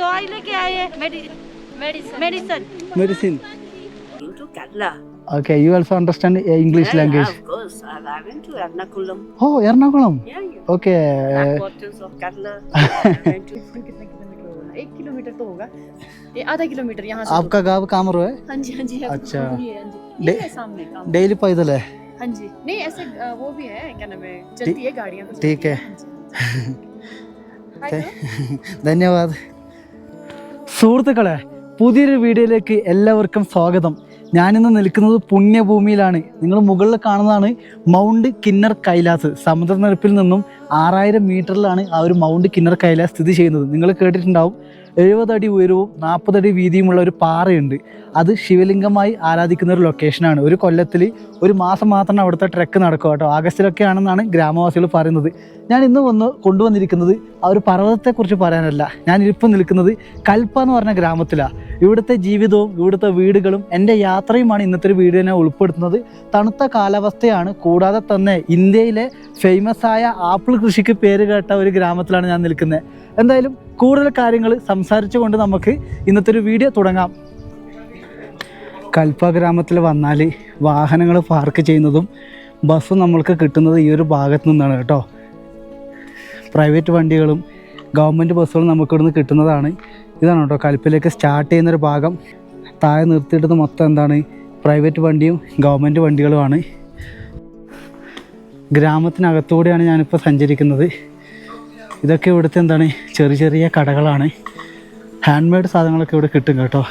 दवाई लेके आए हैं, medicine. Into Kerala. Okay, you also understand English language? Of course. I went to Ernakulam. Oh, Ernakulam. Yeah. Okay. Headquarters of Kerala. I went to. कितने kilometre होगा? 1 kilometre तो होगा, ये आधा किलोमीटर यहाँ से. आपका गाँव कामरू है? हाँ जी, हाँ जी. अच्छा. ये है सामने काम. डेली पैदल है? हाँ जी. नहीं ऐसे वो भी है, क्या नाम है, चलती है गाड़ियाँ. ठीक है. ധന്യവാദ്. സുഹൃത്തുക്കളെ, പുതിയൊരു വീഡിയോയിലേക്ക് എല്ലാവർക്കും സ്വാഗതം. ഞാനിന്ന് നിൽക്കുന്നത് പുണ്യഭൂമിയിലാണ്. നിങ്ങൾ മുകളിൽ കാണുന്നതാണ് മൗണ്ട് കിന്നർ കൈലാസ്. സമുദ്രനിരപ്പിൽ നിന്നും 6000 മീറ്ററിലാണ് ആ ഒരു മൗണ്ട് കിന്നർ കൈലാസ് സ്ഥിതി ചെയ്യുന്നത്. നിങ്ങൾ കേട്ടിട്ടുണ്ടാവും, 70 അടി ഉയരവും 40 അടി വീതിയുമുള്ള ഒരു പാറയുണ്ട്. അത് ശിവലിംഗമായി ആരാധിക്കുന്ന ഒരു ലൊക്കേഷനാണ്. ഒരു കൊല്ലത്തിൽ ഒരു മാസം മാത്രമാണ് അവിടുത്തെ ട്രെക്ക് നടക്കുക കേട്ടോ. ആഗസ്റ്റിലൊക്കെ ആണെന്നാണ് ഗ്രാമവാസികൾ പറയുന്നത്. ഞാൻ ഇന്ന് കൊണ്ടുവന്നിരിക്കുന്നത് ആ ഒരു പർവ്വതത്തെക്കുറിച്ച് പറയാനല്ല. ഞാനിപ്പം നിൽക്കുന്നത് കൽപ്പ എന്ന് പറഞ്ഞ ഗ്രാമത്തിലാണ്. ഇവിടുത്തെ ജീവിതവും ഇവിടുത്തെ വീടുകളും എൻ്റെ യാത്രയുമാണ് ഇന്നത്തെ ഒരു വീഡിയോ ഞാൻ ഉൾപ്പെടുത്തുന്നത്. തണുത്ത കാലാവസ്ഥയാണ്. കൂടാതെ തന്നെ ഇന്ത്യയിലെ ഫേമസ് ആയ ആപ്പിൾ കൃഷിക്ക് പേര് കേട്ട ഒരു ഗ്രാമത്തിലാണ് ഞാൻ നിൽക്കുന്നത്. എന്തായാലും കൂടുതൽ കാര്യങ്ങൾ സംസാരിച്ചുകൊണ്ട് നമുക്ക് ഇന്നത്തെ ഒരു വീഡിയോ തുടങ്ങാം. കൽപ്പ ഗ്രാമത്തിൽ വന്നാൽ വാഹനങ്ങൾ പാർക്ക് ചെയ്യുന്നതും ബസ്സും നമ്മൾക്ക് കിട്ടുന്നത് ഈ ഒരു ഭാഗത്തു നിന്നാണ് കേട്ടോ. പ്രൈവറ്റ് വണ്ടികളും ഗവൺമെൻറ് ബസ്സുകളും നമുക്കിവിടുന്ന് കിട്ടുന്നതാണ്. ഇതാണ് കേട്ടോ കൽപ്പയിലേക്ക് സ്റ്റാർട്ട് ചെയ്യുന്നൊരു ഭാഗം. താഴെ നിർത്തിയിട്ടത് മൊത്തം എന്താണ്, പ്രൈവറ്റ് വണ്ടിയും ഗവൺമെൻറ് വണ്ടികളുമാണ്. ഗ്രാമത്തിനകത്തൂടെയാണ് ഞാനിപ്പോൾ സഞ്ചരിക്കുന്നത്. ഇതൊക്കെ ഇവിടുത്തെ എന്താണ്, ചെറിയ ചെറിയ കടകളാണ്. ഹാൻഡ് മെയ്ഡ് സാധനങ്ങളൊക്കെ ഇവിടെ കിട്ടും കേട്ടോ.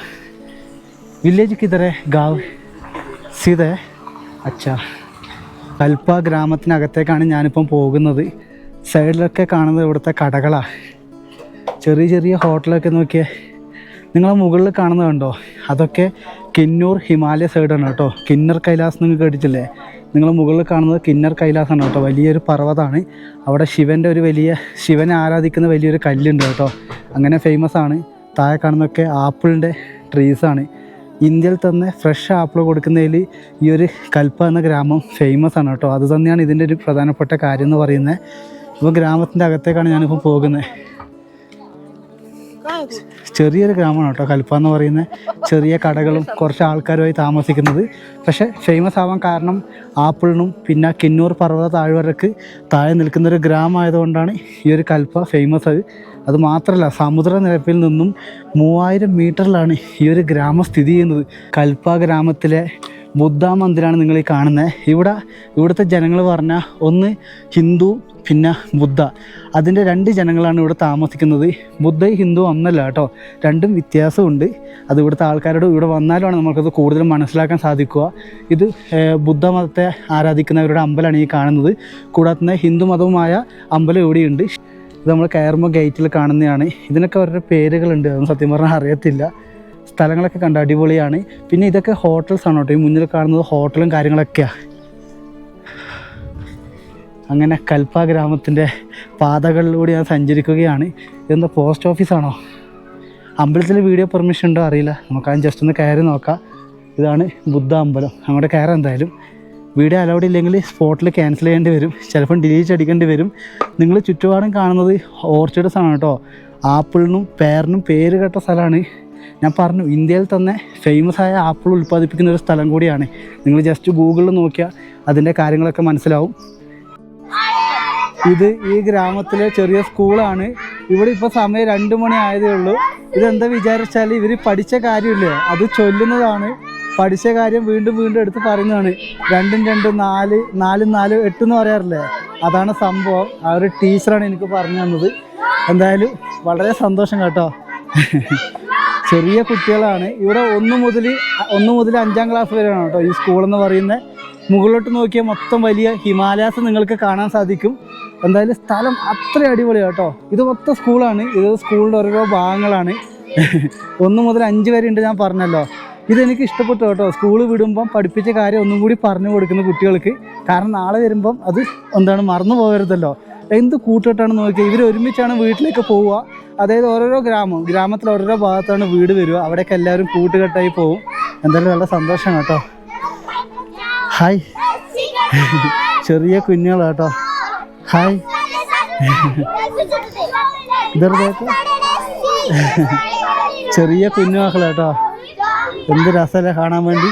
വില്ലേജ് കിതറെ ഗാവ് സീതേ. അച്ഛാ, കൽപ്പ ഗ്രാമത്തിനകത്തേക്കാണ് ഞാനിപ്പം പോകുന്നത്. സൈഡിലൊക്കെ കാണുന്നത് ഇവിടുത്തെ കടകളാണ്. ചെറിയ ചെറിയ ഹോട്ടലൊക്കെ നോക്കിയേ. നിങ്ങൾ മുകളിൽ കാണുന്നത് കണ്ടോ, അതൊക്കെ കിന്നൂർ ഹിമാലയ സൈഡാണ് കേട്ടോ. കിന്നർ കൈലാസ് നിങ്ങൾ കേട്ടിട്ടില്ലേ? നിങ്ങൾ മുകളിൽ കാണുന്നത് കിന്നർ കൈലാസാണ് കേട്ടോ. വലിയൊരു പർവ്വതമാണ്. അവിടെ ശിവനെ ആരാധിക്കുന്ന വലിയൊരു കല്ലുണ്ട് കേട്ടോ. അങ്ങനെ ഫേമസ് ആണ്. താഴെ കാണുന്നതൊക്കെ ആപ്പിളിൻ്റെ ട്രീസാണ്. ഇന്ത്യയിൽ തന്നെ ഫ്രഷ് ആപ്പിൾ കൊടുക്കുന്നതിൽ ഈ ഒരു കൽപ്പ എന്ന ഗ്രാമം ഫേമസ് ആണ് കേട്ടോ. അത് തന്നെയാണ് ഇതിൻ്റെ ഒരു പ്രധാനപ്പെട്ട കാര്യം എന്ന് പറയുന്നത്. ഇപ്പോൾ ഗ്രാമത്തിൻ്റെ അകത്തേക്കാണ് ഞാനിപ്പോൾ പോകുന്നത്. ചെറിയൊരു ഗ്രാമമാണ് കേട്ടോ കൽപ്പ എന്ന് പറയുന്നത്. ചെറിയ കടകളും കുറച്ച് ആൾക്കാരുമായി താമസിക്കുന്നത്. പക്ഷേ ഫേമസ് ആവാൻ കാരണം ആപ്പിളിനും പിന്നെ കിന്നൂർ പർവ്വത താഴ്വരക്ക് താഴെ നിൽക്കുന്നൊരു ഗ്രാമമായതുകൊണ്ടാണ് ഈ ഒരു കൽപ്പ ഫേമസ്. അത് മാത്രമല്ല, സമുദ്രനിരപ്പിൽ നിന്നും 3000 മീറ്ററിലാണ് ഈ ഒരു ഗ്രാമം സ്ഥിതി ചെയ്യുന്നത്. കൽപ്പ ഗ്രാമത്തിലെ ബുദ്ധ മന്ദിരമാണ് നിങ്ങൾ ഈ കാണുന്നത്. ഇവിടുത്തെ ജനങ്ങൾ പറഞ്ഞാൽ ഒന്ന് ഹിന്ദു പിന്നെ ബുദ്ധ, അതിൻ്റെ 2 ജനങ്ങളാണ് ഇവിടെ താമസിക്കുന്നത്. ബുദ്ധയും ഹിന്ദു ഒന്നല്ല കേട്ടോ, രണ്ടും വ്യത്യാസമുണ്ട്. അത് ഇവിടുത്തെ ആൾക്കാരോട് ഇവിടെ വന്നാലാണ് നമുക്കത് കൂടുതൽ മനസ്സിലാക്കാൻ സാധിക്കുക. ഇത് ബുദ്ധമതത്തെ ആരാധിക്കുന്നവരുടെ അമ്പലമാണ് ഈ കാണുന്നത്. കൂടാതെ തന്നെ ഹിന്ദു മതവുമായ അമ്പലം ഇവിടെയുണ്ട്. ഇത് നമ്മൾ കയറുമ്പോൾ ഗേറ്റിൽ കാണുന്നതാണ്. ഇതിനൊക്കെ ഓരോ പേരുകളുണ്ട്, അതൊന്നും സത്യം പറഞ്ഞാൽ അറിയത്തില്ല. സ്ഥലങ്ങളൊക്കെ കണ്ട് അടിപൊളിയാണ്. പിന്നെ ഇതൊക്കെ ഹോട്ടൽസാണ് കേട്ടോ. ഈ മുന്നിൽ കാണുന്നത് ഹോട്ടലും കാര്യങ്ങളൊക്കെയാണ്. അങ്ങനെ കൽപ്പ ഗ്രാമത്തിൻ്റെ പാതകളിലൂടെ ഞാൻ സഞ്ചരിക്കുകയാണ്. ഇതെന്താ പോസ്റ്റ് ഓഫീസാണോ? അമ്പലത്തിൽ വീഡിയോ പെർമിഷൻ ഉണ്ടോ അറിയില്ല. നമുക്കത് ജസ്റ്റ് ഒന്ന് കയറി നോക്കാം. ഇതാണ് ബുദ്ധ അമ്പലം. അങ്ങോട്ട് കയറാം. എന്തായാലും വീഡിയോ അലൗഡ് ഇല്ലെങ്കിൽ സ്പോട്ടിൽ ക്യാൻസൽ ചെയ്യേണ്ടി വരും, ചിലപ്പം ഡിലീറ്റ് അടിക്കേണ്ടി വരും. നിങ്ങൾ ചുറ്റുപാടും കാണുന്നത് ഓർച്ചിഡ്സ് ആണ് കേട്ടോ. ആപ്പിളിനും പേരിനും പേര് കേട്ട സ്ഥലമാണ്. ഞാൻ പറഞ്ഞു, ഇന്ത്യയിൽ തന്നെ ഫേമസ് ആയ ആപ്പിൾ ഉൽപ്പാദിപ്പിക്കുന്ന ഒരു സ്ഥലം കൂടിയാണ്. നിങ്ങൾ ജസ്റ്റ് ഗൂഗിളിൽ നോക്കിയാൽ അതിൻ്റെ കാര്യങ്ങളൊക്കെ മനസ്സിലാവും. ഇത് ഈ ഗ്രാമത്തിലെ ചെറിയ സ്കൂളാണ്. ഇവിടെ ഇപ്പോൾ സമയം 2 മണി ആയതേ ഉള്ളൂ. ഇതെന്താ വിചാരിച്ചാൽ ഇവർ പഠിച്ച കാര്യമില്ലേ അത് ചൊല്ലുന്നതാണ്. പഠിച്ച കാര്യം വീണ്ടും വീണ്ടും എടുത്ത് പറയുന്നതാണ്. 2 2 4 4 4 8 എന്ന് പറയാറില്ലേ, അതാണ് സംഭവം. ആ ഒരു ടീച്ചറാണ് എനിക്ക് പറഞ്ഞു തന്നത്. എന്തായാലും വളരെ സന്തോഷം കേട്ടോ. ചെറിയ കുട്ടികളാണ് ഇവിടെ. 1 മുതൽ 5ാം ക്ലാസ് വരെയാണ് കേട്ടോ ഈ സ്കൂളെന്ന് പറയുന്നത്. മുകളിലോട്ട് നോക്കിയാൽ മൊത്തം വലിയ ഹിമാലയാസ് നിങ്ങൾക്ക് കാണാൻ സാധിക്കും. എന്തായാലും സ്ഥലം അത്ര അടിപൊളിയാണ് കേട്ടോ. ഇത് മൊത്തം സ്കൂളാണ്. ഇത് സ്കൂളിൻ്റെ ഓരോരോ ഭാഗങ്ങളാണ്. 1 മുതൽ 5 വരെ ഉണ്ട് ഞാൻ പറഞ്ഞല്ലോ. ഇതെനിക്ക് ഇഷ്ടപ്പെട്ടു കേട്ടോ. സ്കൂൾ വിടുമ്പം പഠിപ്പിച്ച കാര്യം ഒന്നും കൂടി പറഞ്ഞു കൊടുക്കുന്ന കുട്ടികൾക്ക്. കാരണം നാളെ വരുമ്പം അത് മറന്നു പോകരുതല്ലോ. എന്ത് കൂട്ടുകെട്ടാണ് നോക്കിയാൽ. ഇവർ ഒരുമിച്ചാണ് വീട്ടിലേക്ക് പോവുക. അതായത് ഓരോരോ ഗ്രാമത്തിൽ ഓരോരോ ഭാഗത്താണ് വീട് വരിക. അവിടെയൊക്കെ എല്ലാവരും കൂട്ടുകെട്ടായി പോവും. എന്തായാലും നല്ല സന്തോഷം കേട്ടോ. ഹായ്, ചെറിയ കുഞ്ഞുങ്ങളാ കേട്ടോ. ഹായ്, ഇതർ ദേഖോ ചെറിയ കുഞ്ഞുമക്കൾ കേട്ടോ, എന്ത് രസമല്ലേ കാണാൻ വേണ്ടി.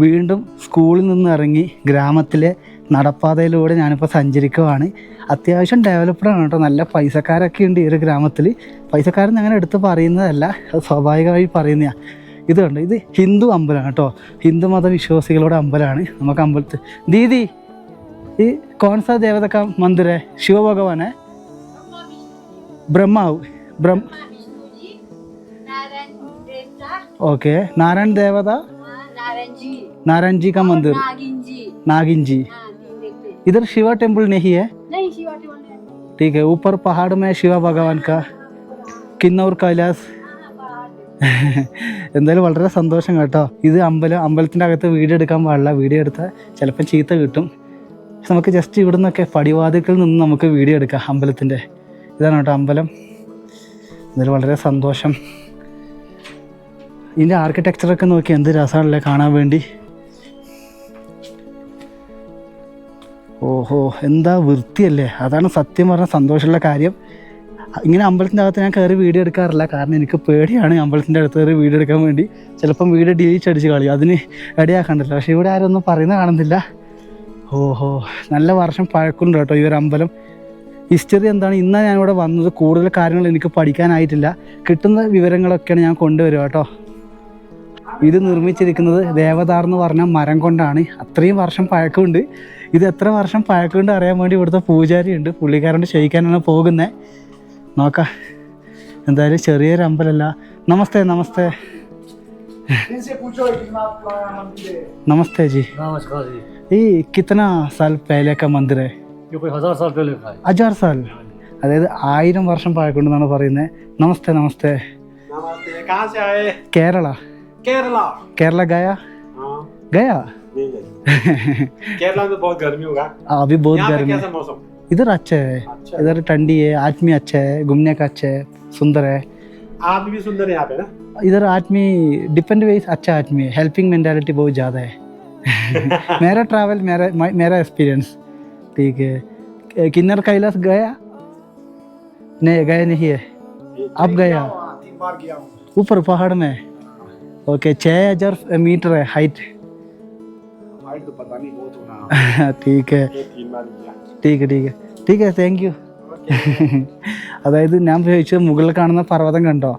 വീണ്ടും സ്കൂളിൽ നിന്ന് ഇറങ്ങി ഗ്രാമത്തിലെ നടപ്പാതയിലൂടെ ഞാനിപ്പോൾ സഞ്ചരിക്കുവാണ്. അത്യാവശ്യം ഡെവലപ്ഡാണ് കേട്ടോ, നല്ല പൈസക്കാരൊക്കെ ഉണ്ട് ഈ ഒരു ഗ്രാമത്തിൽ. പൈസക്കാരെന്ന് അങ്ങനെ എടുത്ത് പറയുന്നതല്ല, അത് സ്വാഭാവികമായി പറയുന്നതാണ്. ഇത് കണ്ടോ, ഇത് ഹിന്ദു അമ്പലമാണ് കേട്ടോ, ഹിന്ദു മതവിശ്വാസികളുടെ അമ്പലമാണ്. നമുക്ക് അമ്പലത്തിൽ ദീദി ഈ कौन सा देवता का मंदिर है? शिव भगवान है, ब्रह्मा ओके, नारायण देवता, नारायण जी का मंदिर, नागिन जी. इधर शिवा टेम्पल नहीं है? ठीक है, ऊपर पहाड़ में शिवा भगवान का, किन्नौर कैलाश. എന്തായാലും വളരെ സന്തോഷം കേട്ടോ. ഇത് അമ്പലത്തിൻ്റെ അകത്ത് വീഡിയോ എടുക്കാൻ പാടില്ല, വീഡിയോ എടുത്താൽ ചിലപ്പം ചീത്ത കിട്ടും. നമുക്ക് ജസ്റ്റ് ഇവിടെ നിന്നൊക്കെ പടിവാതിൽക്കൽ നിന്ന് നമുക്ക് വീഡിയോ എടുക്കാം അമ്പലത്തിൻ്റെ. ഇതാണ് കേട്ടോ അമ്പലം. എന്തായാലും വളരെ സന്തോഷം. ഇതിൻ്റെ ആർക്കിടെക്ചറൊക്കെ നോക്കി എന്ത് രസമാണല്ലേ കാണാൻ വേണ്ടി. ഓഹോ, എന്താ വൃത്തിയല്ലേ, അതാണ് സത്യം പറഞ്ഞ സന്തോഷമുള്ള കാര്യം. ഇങ്ങനെ അമ്പലത്തിൻ്റെ അകത്ത് ഞാൻ കയറി വീഡിയോ എടുക്കാറില്ല, കാരണം എനിക്ക് പേടിയാണ് അമ്പലത്തിൻ്റെ അടുത്ത് കയറി വീഡിയോ എടുക്കാൻ വേണ്ടി. ചിലപ്പം വീഡിയോ ഡിലീറ്റ് അടിച്ച് കളയും, അതിന് ഇടയാക്കണ്ടല്ലോ. പക്ഷേ ഇവിടെ ആരും ഒന്നും പറയുന്നത് കാണുന്നില്ല. ഓഹോ, നല്ല വർഷം പഴക്കമുണ്ട് കേട്ടോ ഈ ഒരു അമ്പലം. ഹിസ്റ്ററി എന്താണ്, ഇന്നാണ് ഞാനിവിടെ വന്നത്. കൂടുതൽ കാര്യങ്ങൾ എനിക്ക് പഠിക്കാനായിട്ടില്ല, കിട്ടുന്ന വിവരങ്ങളൊക്കെയാണ് ഞാൻ കൊണ്ടുവരിക കേട്ടോ. ഇത് നിർമ്മിച്ചിരിക്കുന്നത് ദേവദാർ എന്ന് പറഞ്ഞ മരം കൊണ്ടാണ്. അത്രയും വർഷം പഴക്കമുണ്ട്. ഇത് എത്ര വർഷം പഴക്കമുണ്ട് അറിയാൻ വേണ്ടി ഇവിടുത്തെ പൂജാരി ഉണ്ട്, പുള്ളിക്കാരൻ്റെ ക്ഷയിക്കാനാണ് പോകുന്നത്. നോക്കാം, എന്തായാലും ചെറിയൊരു അമ്പലമല്ല. നമസ്തേ നമസ്തേ नमस्ते जी. नमस्कार जी. ये कितना साल पहले का मंदिर है? ये कोई 1000 साल पहले का है. 1000 साल, അതായത് 1000 വർഷം പഴക്കമുണ്ടെന്നാണ് പറയുന്നത്. നമസ്തേ നമസ്തേ. नमस्ते. कहाँ से आए? കേരള. केरला. केरला गया? हाँ. गया? नहीं गए. केरला में बहुत गर्मी होगा. अभी बहुत यहाँ पे गर्मी. कैसा मौसम? इधर अच्छा है, इधर ठंडी है, आदमी अच्छा है, घूमने का अच्छा है, सुंदर है. आदमी भी सुंदर है यहाँ पे ना. इधर आदमी डिपेंड वेज अच्छा आदमी है, हेल्पिंग मेंटालिटी बहुत ज़्यादा है. मेरा ट्रैवल, मेरा एक्सपीरियंस. ठीक है. किन्नर कैलाश गया? नहीं गया नहीं है. अब गया? 3 बार गया हूँ. ऊपर पहाड़ में. ओके, 6000 मीटर है हाइट. हाइट तो पता नहीं, बहुत होना. ठीक है 3 बार गया. ठीक है ठीक है ठीक है, താങ്ക് യു. അതായത് ഞാൻ ചോദിച്ചത് മുകളിൽ കാണുന്ന പർവ്വതം കണ്ടോ,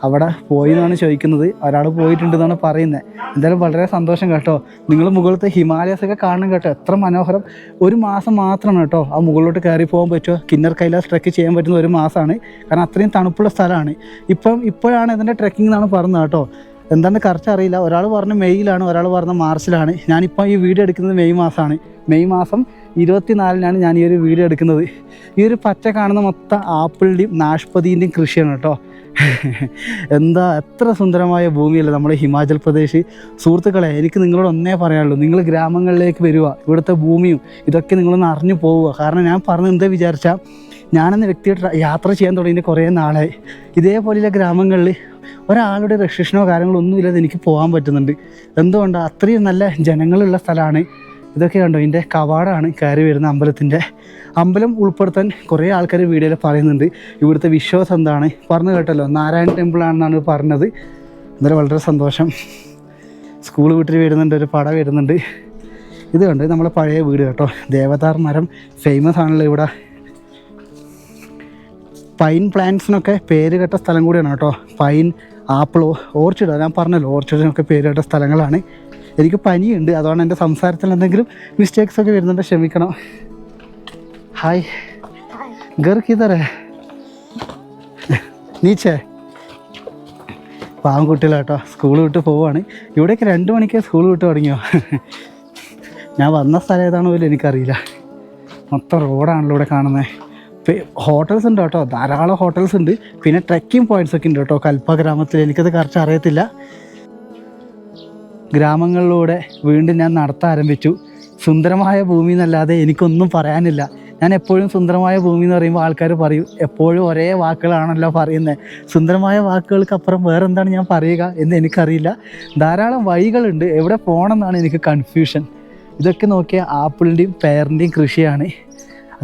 അവിടെ പോയി എന്നാണ് ചോദിക്കുന്നത്. ഒരാൾ പോയിട്ടുണ്ടെന്നാണ് പറയുന്നത്. എന്തായാലും വളരെ സന്തോഷം കേട്ടോ. നിങ്ങൾ മുകളിലത്തെ ഹിമാലയസൊക്കെ കാണണം കേട്ടോ, എത്ര മനോഹരം. ഒരു മാസം മാത്രമാണ് കേട്ടോ ആ മുകളിലോട്ട് കയറി പോകാൻ പറ്റുമോ. കിന്നർ കൈലാസ് ട്രെക്ക് ചെയ്യാൻ പറ്റുന്ന ഒരു മാസമാണ്, കാരണം അത്രയും തണുപ്പുള്ള സ്ഥലമാണ്. ഇപ്പോഴാണ് ഇതിൻ്റെ ട്രെക്കിംഗ് എന്നാണ് പറഞ്ഞത് കേട്ടോ. എന്താണെന്ന് കറക്റ്റ് അറിയില്ല. ഒരാൾ പറഞ്ഞ മെയ്യിലാണ്, ഒരാൾ പറഞ്ഞ മാർച്ചിലാണ്. ഞാനിപ്പോൾ ഈ വീഡിയോ എടുക്കുന്നത് മെയ് മാസമാണ്. മെയ് മാസം 24-നാണ് ഞാൻ ഈ ഒരു വീഡിയോ എടുക്കുന്നത്. ഈ ഒരു പച്ച കാണുന്ന മൊത്തം ആപ്പിളിൻ്റെയും നാഷ്പതിൻ്റെയും കൃഷിയാണ് കേട്ടോ. എന്താ എത്ര സുന്ദരമായ ഭൂമിയല്ലേ നമ്മുടെ ഹിമാചൽ പ്രദേശ്. സുഹൃത്തുക്കളെ, എനിക്ക് നിങ്ങളോട് ഒന്നേ പറയാനുള്ളൂ, നിങ്ങൾ ഗ്രാമങ്ങളിലേക്ക് വരിക, ഇവിടുത്തെ ഭൂമിയും ഇതൊക്കെ നിങ്ങളൊന്ന് അറിഞ്ഞു പോവുക. കാരണം ഞാൻ പറഞ്ഞത് എന്താ വിചാരിച്ചാൽ, ഞാനെന്ന വ്യക്തിയായിട്ട് യാത്ര ചെയ്യാൻ തുടങ്ങിയിട്ട് കുറേ നാളായി. ഇതേപോലെയുള്ള ഗ്രാമങ്ങളിൽ ഒരാളുടെ റെസ്ട്രിക്ഷനോ കാര്യങ്ങളോ ഒന്നുമില്ലാതെ എനിക്ക് പോകാൻ പറ്റുന്നുണ്ട്. എന്തുകൊണ്ടാണ്, അത്രയും നല്ല ജനങ്ങളുള്ള സ്ഥലമാണ്. ഇതൊക്കെ കണ്ടോ, ഇതിൻ്റെ കവാടമാണ് കയറി വരുന്ന അമ്പലത്തിൻ്റെ. അമ്പലം ഉൾപ്പെടുത്താൻ കുറേ ആൾക്കാർ വീഡിയോയിൽ പറയുന്നുണ്ട്. ഇവിടുത്തെ വിശ്വാസം എന്താണ് പറഞ്ഞു കേട്ടല്ലോ, നാരായൺ ടെമ്പിളാണെന്നാണ് പറഞ്ഞത്. എന്തായാലും വളരെ സന്തോഷം. സ്കൂൾ വീട്ടിൽ വരുന്നുണ്ട്, ഒരു പട വരുന്നുണ്ട്. ഇത് കണ്ട് നമ്മളെ പഴയ വീട് കേട്ടോ. ദേവദാർ മരം ഫേമസ് ആണല്ലോ ഇവിടെ. പൈൻ പ്ലാന്റ്സിനൊക്കെ പേര് കേട്ട സ്ഥലം കൂടിയാണ് കേട്ടോ. പൈൻ, ആപ്പിൾ, ഓർച്ചിഡ്, ഞാൻ പറഞ്ഞല്ലോ ഓർച്ചിഡിനൊക്കെ പേര് കേട്ട സ്ഥലങ്ങളാണ്. എനിക്ക് പനിയുണ്ട്, അതുകൊണ്ട് എൻ്റെ സംസാരത്തിൽ എന്തെങ്കിലും മിസ്റ്റേക്സ് ഒക്കെ വരുന്നുണ്ട്, ക്ഷമിക്കണം. ഹായ്, ഗർ കിതർ ഹേ? നീച്ചേ. പാവം കേട്ടോ, സ്കൂൾ വിട്ട് പോവുകയാണ്. ഇവിടെയൊക്കെ 2 മണിക്ക് സ്കൂൾ വിട്ട് തുടങ്ങിയോ. ഞാൻ വന്ന സ്ഥലം ഏതാണോ പോലും എനിക്കറിയില്ല. മൊത്തം റോഡാണല്ലോ ഇവിടെ കാണുന്നത്. ഹോട്ടൽസ് ഉണ്ട് കേട്ടോ, ധാരാളം ഹോട്ടൽസ് ഉണ്ട്. പിന്നെ ട്രെക്കിംഗ് പോയിൻറ്റ്സ് ഒക്കെ ഉണ്ട് കേട്ടോ കൽപ്പ ഗ്രാമത്തിൽ. എനിക്കത് കറക്റ്റ് അറിയത്തില്ല. ഗ്രാമങ്ങളിലൂടെ വീണ്ടും ഞാൻ നടത്താൻ ആരംഭിച്ചു. സുന്ദരമായ ഭൂമി എന്നല്ലാതെ എനിക്കൊന്നും പറയാനില്ല. ഞാൻ എപ്പോഴും സുന്ദരമായ ഭൂമി എന്ന് പറയുമ്പോൾ ആൾക്കാർ പറയും, എപ്പോഴും ഒരേ വാക്കുകളാണല്ലോ പറയുന്നത്. സുന്ദരമായ വാക്കുകൾക്കപ്പുറം വേറെ എന്താണ് ഞാൻ പറയുക എന്ന് എനിക്കറിയില്ല. ധാരാളം വഴികളുണ്ട്, എവിടെ പോകണം എന്നാണ് എനിക്ക് കൺഫ്യൂഷൻ. ഇതൊക്കെ നോക്കിയാൽ ആപ്പിളിൻ്റെയും പേറിൻ്റെയും കൃഷിയാണ്.